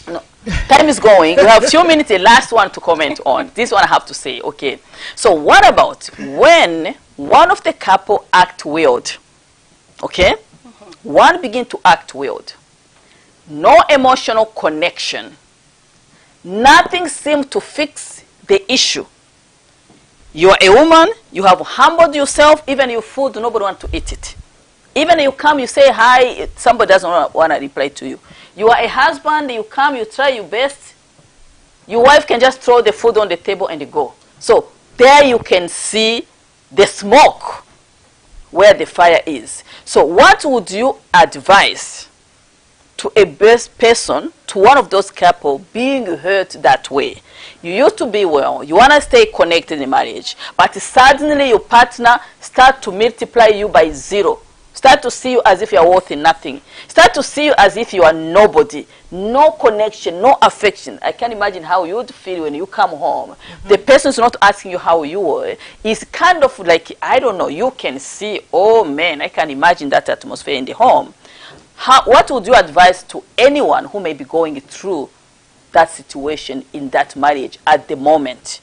No, time is going. We have a few minutes, the last one to comment on. This one I have to say, okay. So what about when one of the couple act weird, okay? One begin to act weird. No emotional connection. Nothing seems to fix the issue. You are a woman, you have humbled yourself, even your food, nobody wants to eat it. Even you come, you say hi, somebody doesn't want to reply to you. You are a husband, you come, you try your best. Your wife can just throw the food on the table and go. So there you can see the smoke where the fire is. So what would you advise to a best person, to one of those couple being hurt that way? You used to be well, you want to stay connected in marriage, but suddenly your partner start to multiply you by 0. Start to see you as if you are worth nothing. Start to see you as if you are nobody. No connection, no affection. I can't imagine how you would feel when you come home. The person is not asking you how you were. It's kind of like, I don't know, you can see, oh man, I can imagine that atmosphere in the home. What would you advise to anyone who may be going through that situation in that marriage at the moment?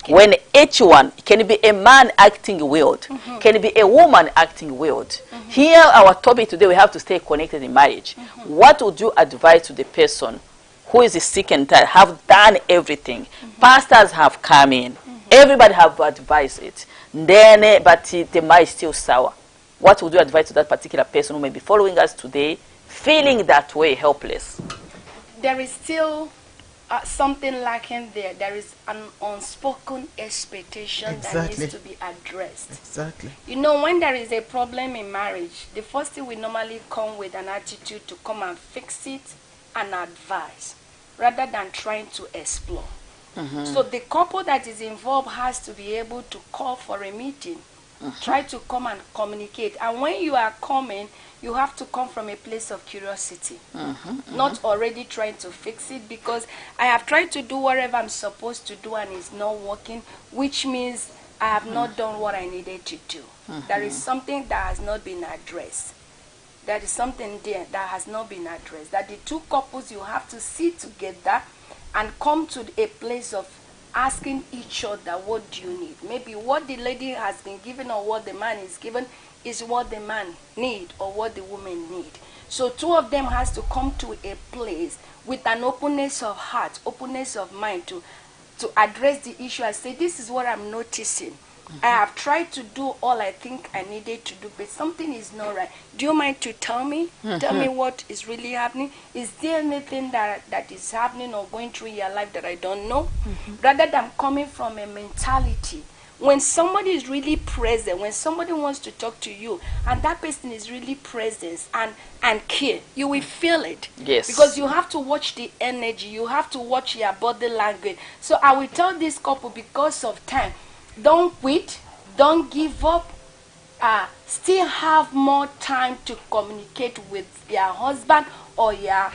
When each one, can it be a man acting weird? Can it be a woman acting weird? Here, our topic today, we have to stay connected in marriage. What would you advise to the person who is sick and tired, have done everything? Pastors have come in. Everybody have advised it. Then, but the marriage is still sour. What would you advise to that particular person who may be following us today, feeling that way, helpless? There is still something lacking there. There is an unspoken expectation that needs to be addressed. Exactly. You know, when there is a problem in marriage, the first thing we normally come with an attitude to come and fix it and advise, rather than trying to explore. So the couple that is involved has to be able to call for a meeting, try to come and communicate. And when you are coming, you have to come from a place of curiosity, not already trying to fix it, because I have tried to do whatever I'm supposed to do and it's not working, which means I have not done what I needed to do. There is something that has not been addressed. There is something there that has not been addressed. That the two couples, you have to sit together and come to a place of asking each other, what do you need? Maybe what the lady has been given or what the man is given is what the man need or what the woman need. So two of them has to come to a place with an openness of heart, openness of mind to address the issue and say, this is what I'm noticing. I have tried to do all I think I needed to do, but something is not right. Do you mind to tell me? Tell me what is really happening. Is there anything that is happening or going through your life that I don't know? Rather than coming from a mentality. When somebody is really present, when somebody wants to talk to you, and that person is really present and care, you will feel it. Yes. Because you have to watch the energy, you have to watch your body language. So I will tell this couple, because of time, don't quit, don't give up, still have more time to communicate with your husband or your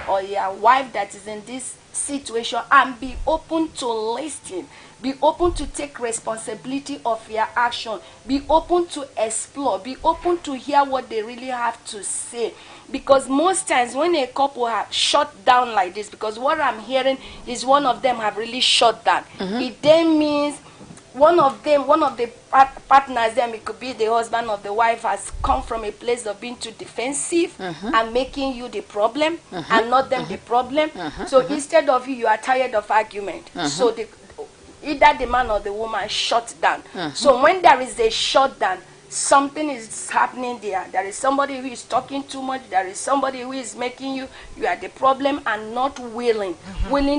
wife that is in this situation, and be open to listen, be open to take responsibility of your action, be open to explore, be open to hear what they really have to say. Because most times when a couple have shut down like this, because what I'm hearing is one of them have really shut down, it then means one of the partners, them, it could be the husband or the wife, has come from a place of being too defensive and making you the problem and not them the problem. So instead of you are tired of argument. So either the man or the woman shut down. So when there is a shutdown, something is happening there. There is somebody who is talking too much. There is somebody who is making you are the problem and not willing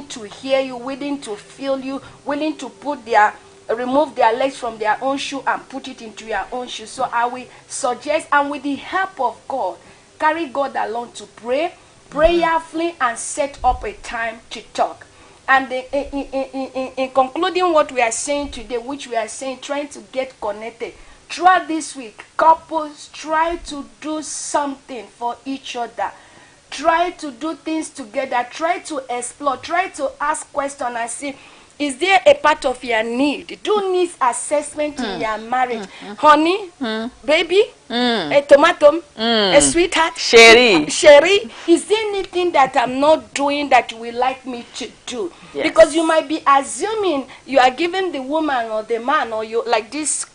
to hear you, willing to feel you, willing to put their remove their legs from their own shoe and put it into your own shoe. So I will suggest, and with the help of God, carry God along to pray prayerfully and set up a time to talk. And in concluding what we are saying today, which we are saying, trying to get connected, throughout this week, couples try to do something for each other. Try to do things together. Try to explore. Try to ask questions and see, is there a part of your need? Do needs assessment in your marriage. Honey, baby, a tomato, a sweetheart, Sherry, is there anything that I'm not doing that you will like me to do? Yes. Because you might be assuming you are giving the woman or the man, or you like this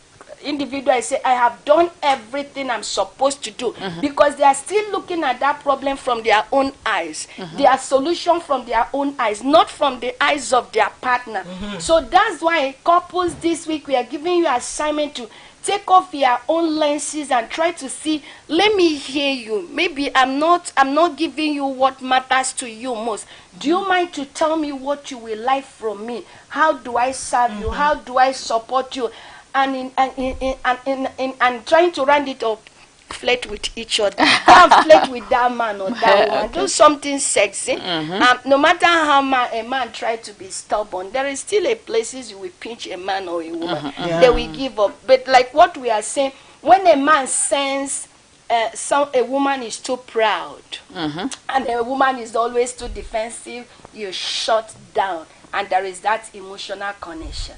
individual, I say, I have done everything I'm supposed to do, because they are still looking at that problem from their own eyes, their solution from their own eyes, not from the eyes of their partner. So that's why couples this week, we are giving you assignment to take off your own lenses and try to see, let me hear you. Maybe I'm not giving you what matters to you most. Do you mind to tell me what you will like from me? How do I serve you? How do I support you? And in trying to round it up, flirt with each other. Can't flirt with that man or that woman. Do something sexy. No matter how a man try to be stubborn, there is still a places you will pinch a man or a woman. They will give up. But like what we are saying, when a man sense a woman is too proud and a woman is always too defensive, you shut down, and there is that emotional connection.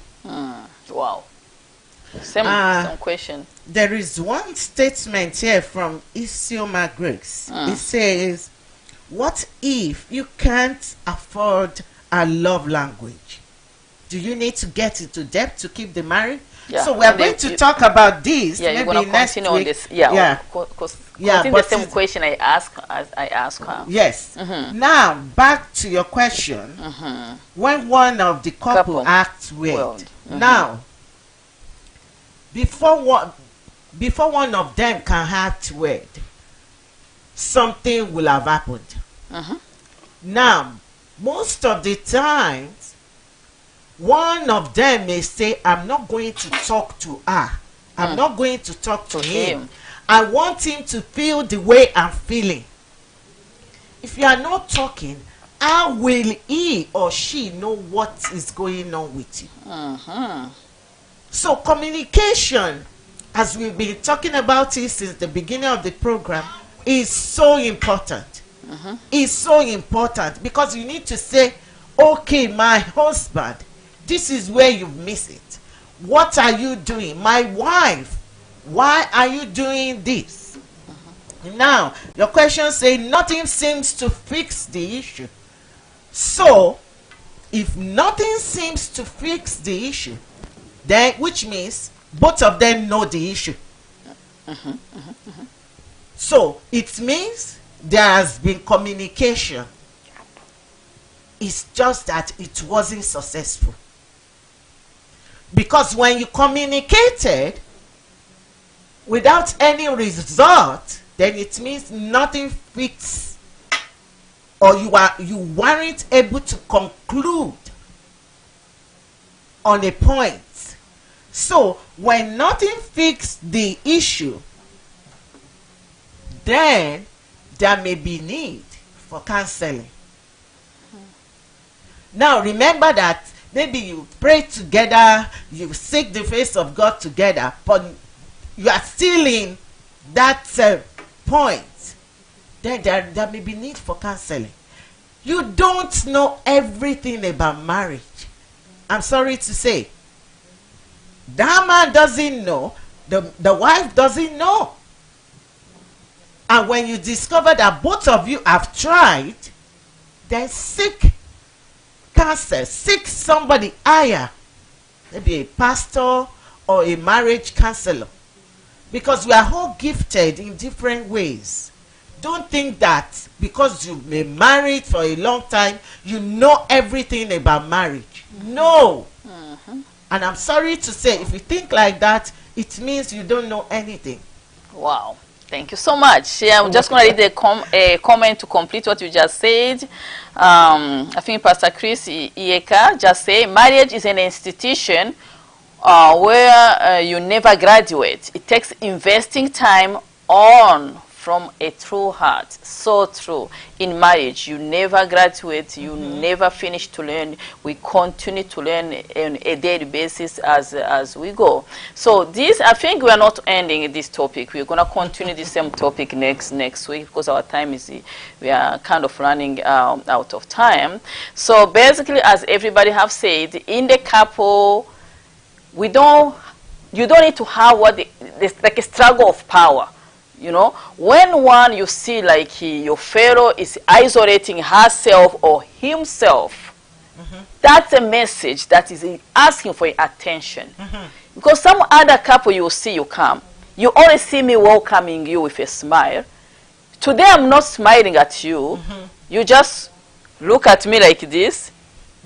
Wow. Some question. There is one statement here from Isioma Grace. It says, what if you can't afford a love language? Do you need to get into debt to keep the marriage? Yeah. So we are going to talk about this. Yeah, maybe you're going to next continue week. on this. Yeah, because the same question I ask her. Yes. Now, back to your question. When one of the couple acts weird. Now, before one of them can act weird, something will have happened. Now, most of the times, one of them may say, I'm not going to talk to her. I'm not going to talk to him. I want him to feel the way I'm feeling. If you are not talking, how will he or she know what is going on with you? So communication, as we've been talking about it since the beginning of the program, is so important. It's so important, because you need to say, okay, my husband, this is where you've missed it. What are you doing? My wife, why are you doing this? Now, your question says nothing seems to fix the issue. So, if nothing seems to fix the issue, then which means both of them know the issue. So it means there has been communication. It's just that it wasn't successful. Because when you communicated without any result, then it means nothing fixed, or you weren't able to conclude on a point. So when nothing fixed the issue, then there may be need for counseling. Now remember that maybe you pray together, you seek the face of God together, but you are still in that point. Then there may be need for counseling. You don't know everything about marriage. I'm sorry to say. That man doesn't know, the wife doesn't know. And when you discover that both of you have tried, then seek counsel, seek somebody higher, maybe a pastor or a marriage counselor, because we are all gifted in different ways. Don't think that because you've been married for a long time, you know everything about marriage. No. And I'm sorry to say, if you think like that, it means you don't know anything. Wow. Thank you so much. Yeah, I'm just going to read a comment to complete what you just said. I think Pastor Chris Iheka just said, marriage is an institution where you never graduate. It takes investing time on from a true heart. So true. In marriage, you never graduate, you never finish to learn. We continue to learn on a daily basis as we go. So this, I think we are not ending this topic. We're going to continue the same topic next week because our time is, we are kind of running out of time. So basically, as everybody have said, in the couple, you don't need to have like a struggle of power. You know, when you see like your fellow is isolating herself or himself, that's a message that is asking for attention. Because some other couple you see, you come, you always see me welcoming you with a smile. Today I'm not smiling at you. You just look at me like this,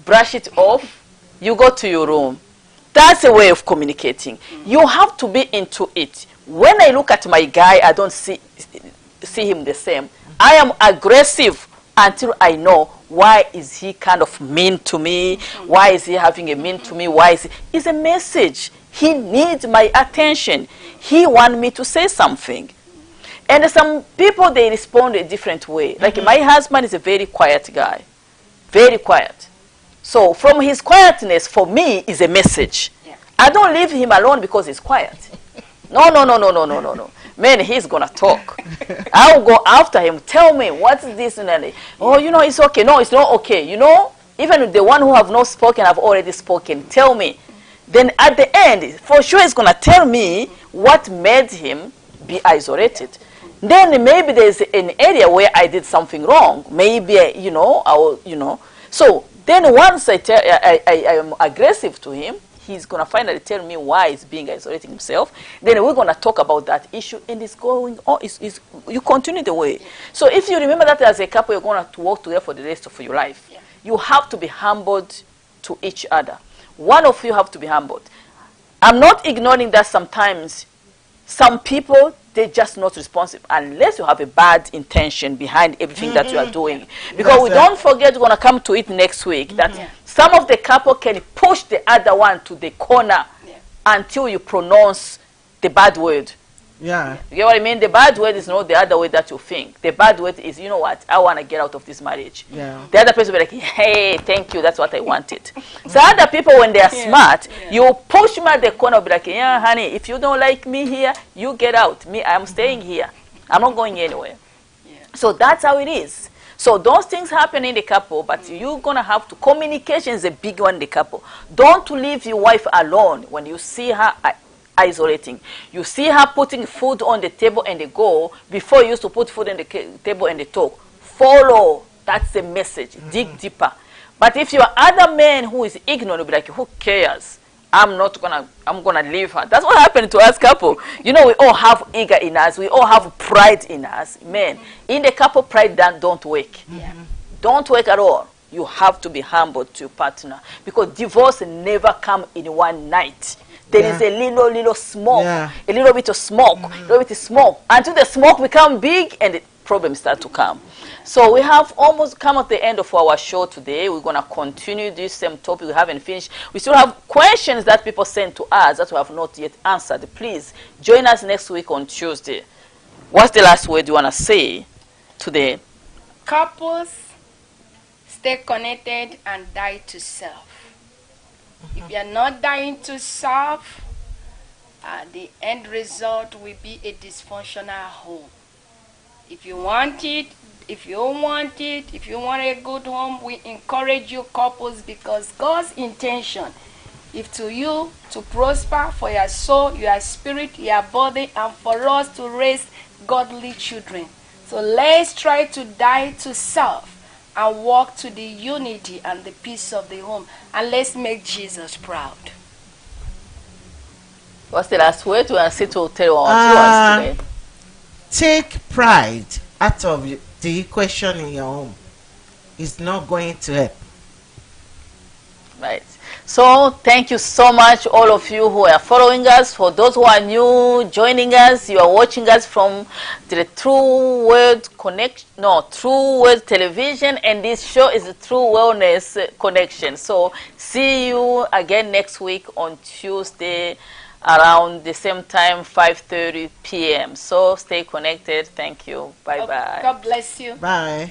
brush it off, you go to your room. That's a way of communicating. You have to be into it. When I look at my guy, I don't see him the same. I am aggressive until I know why is he kind of mean to me. Why is he having a mean to me? Why is he? It's a message. He needs my attention. He wants me to say something. And some people, they respond a different way. Like my husband is a very quiet guy. Very quiet. So from his quietness, for me, is a message. I don't leave him alone because he's quiet. No. Man, he's going to talk. I'll go after him. Tell me, what's this? And oh, you know, it's okay. No, it's not okay. You know, even the one who have not spoken, have already spoken. Tell me. Then at the end, for sure, he's going to tell me what made him be isolated. Then maybe there's an area where I did something wrong. Maybe, you know, I will, you know. So then once I am aggressive to him, he's going to finally tell me why he's being isolating himself. Then we're going to talk about that issue, and it's going on. You continue the way. So if you remember that as a couple, you're going to work together for the rest of your life. You have to be humbled to each other. One of you have to be humbled. I'm not ignoring that sometimes some people, they're just not responsive unless you have a bad intention behind everything that you are doing. Because we don't forget, we're going to come to it next week, that some of the couple can push the other one to the corner until you pronounce the bad word. Yeah. You get what I mean? The bad word is not the other way that you think. The bad word is, you know what, I want to get out of this marriage. Yeah. The other person will be like, hey, thank you, that's what I wanted. So other people, when they are smart, you push me at the corner, be like, yeah, honey, if you don't like me here, you get out. Me, I'm staying here. I'm not going anywhere. So that's how it is. So those things happen in the couple, but you're going to have to, communication is a big one in the couple. Don't leave your wife alone when you see her isolating. You see her putting food on the table and they go, before you used to put food on the table and they talk. Follow. That's the message. Dig deeper. But if you're other man who is ignorant, you'll be like, who cares? I'm gonna leave her. That's what happened to us couple. You know, we all have ego in us. We all have pride in us. Man, in the couple, pride don't work. Don't work at all. You have to be humble to your partner, because divorce never come in one night. There is a little smoke, a little bit of smoke, little bit of smoke, until the smoke become big and the problems start to come. So we have almost come at the end of our show today. We're going to continue this same topic. We haven't finished. We still have questions that people send to us that we have not yet answered. Please join us next week on Tuesday. What's the last word you want to say today? Couples, stay connected and die to self. If you are not dying to self, the end result will be a dysfunctional home. If you want it, if you don't want it, if you want a good home, we encourage you couples, because God's intention is to you to prosper for your soul, your spirit, your body, and for us to raise godly children. So let's try to die to self and walk to the unity and the peace of the home. And let's make Jesus proud. What's the last word you want to say to tell our viewers today? Take pride out of the equation in your home. It's not going to help. Right. So thank you so much, all of you who are following us. For those who are new joining us, you are watching us from the True World True World Television, and this show is the True Wellness Connection. So see you again next week on Tuesday around the same time, 5:30 p.m. So stay connected. Thank you. Bye bye. God bless you. Bye.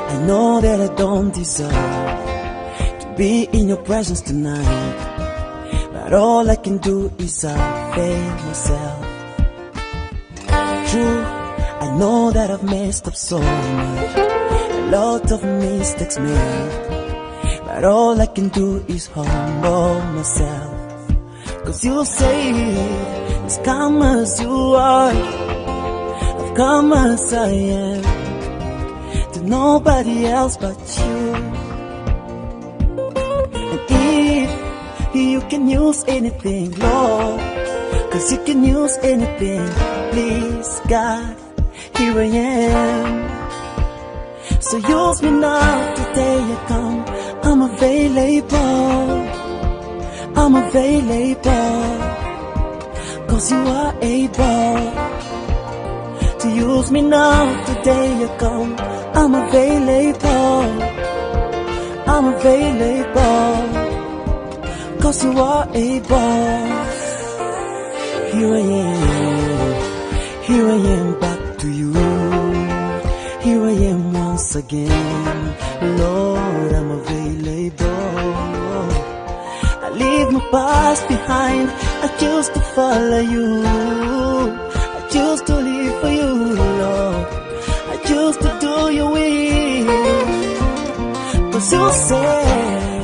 I know that I don't deserve to be in your presence tonight, but all I can do is fail myself. True, I know that I've messed up so much, a lot of mistakes made, but all I can do is humble myself. Cause you say, as come as you are, I've come as I am, nobody else but you. And if you can use anything, Lord, cause you can use anything, please God, here I am. So use me now, today I come, I'm available, I'm available, cause you are able to use me now, today I come, I'm available, I'm available, cause you are able. Here I am back to you. Here I am once again, Lord, I'm available. I leave my past behind, I choose to follow you, I choose to live for you, Lord, I choose to do your will. Cause you say,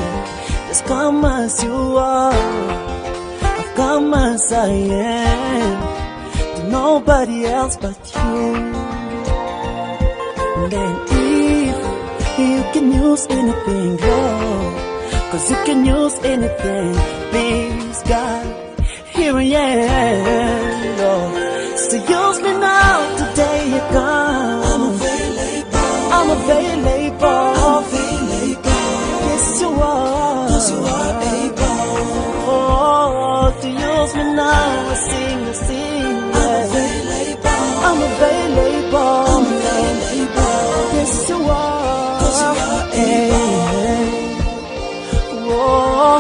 just come as you are, I've come as I am, to nobody else but you. And then if you can use anything, Lord, cause you can use anything, please God, here I am, Lord. So use me now, today you come, I'm available, I'm available, I'm available, yes you are, cause you are able, oh, to use me now, I sing, I'm available, I'm available, I'm available, yes you are, cause you are able, whoa,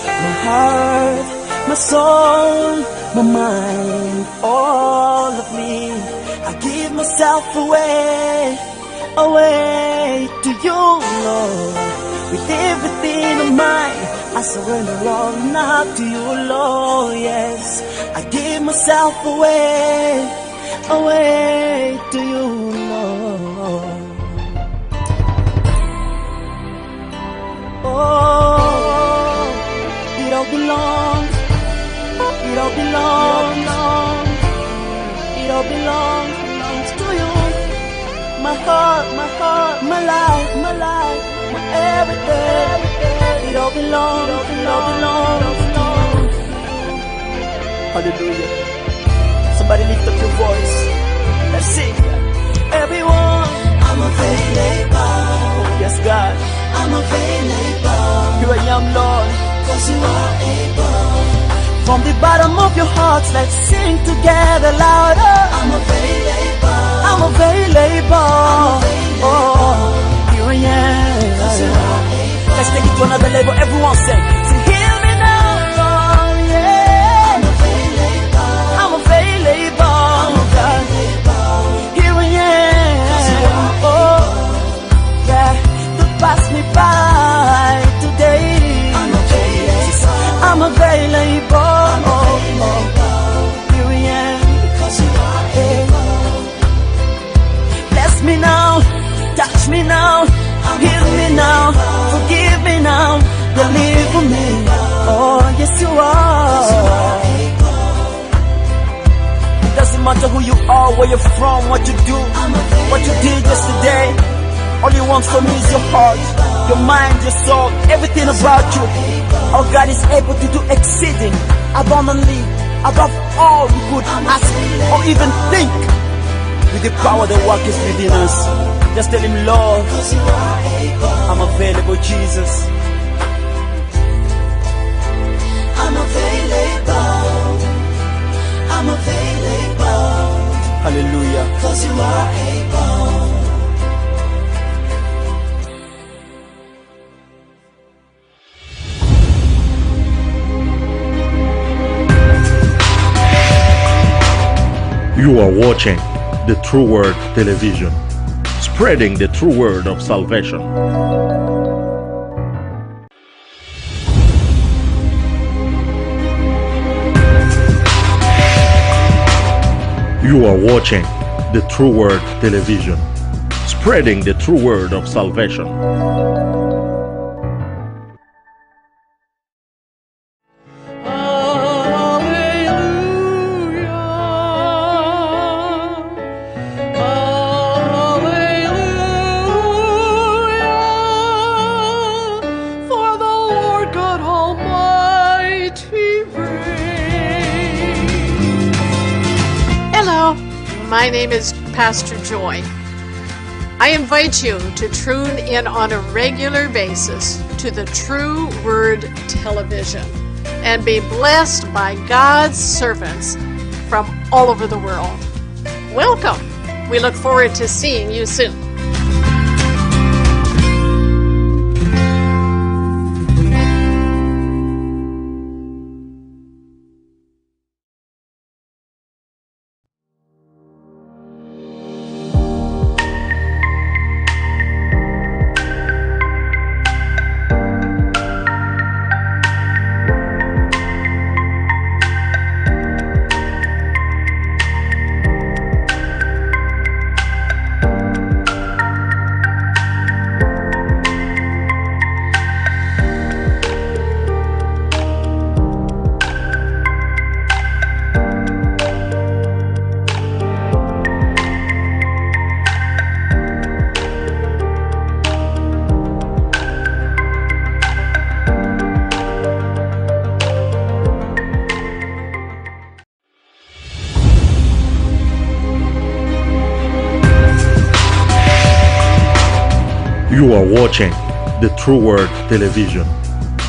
my heart, my soul, my mind, all of me, I give myself away, away to you, Lord. With everything of mine, I surrender all now to you, Lord. Yes, I give myself away, away to you, Lord. Oh, it all belongs, it all belongs, it all belongs to you. My heart, my life, my everything, it all belongs, it all belongs to you. Hallelujah. Somebody lift up your voice. Let's sing. Everyone, I'm available. Yes, God, I'm available. Here I am, Lord, cause you are able. From the bottom of your hearts, let's sing together louder. I'm available, I'm available, oh, here I am. Let's take it to another level, everyone say, hear me now, Lord, yeah. I'm available, here I am, oh, yeah, don't pass me by today. I'm available, here I am, because you are able. Bless me now, touch me now, heal me now, forgive me now, believe for me. matter who you are, where you're from, what you do, what you did yesterday. All you want from me is your heart, your mind, your soul, everything about you. Our God is able to do exceeding, abundantly, above all we could ask or even think. With the power that works within us. Just tell him, Lord, I'm available, Jesus. I'm available. I'm available. Hallelujah. 'Cause you are able. You are watching the True Word Television, spreading the true word of salvation. You are watching the True Word Television, spreading the true word of salvation. My name is Pastor Joy. I invite you to tune in on a regular basis to the True Word Television and be blessed by God's servants from all over the world. Welcome. We look forward to seeing you soon. You are watching the True Word Television,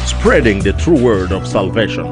spreading the true word of salvation.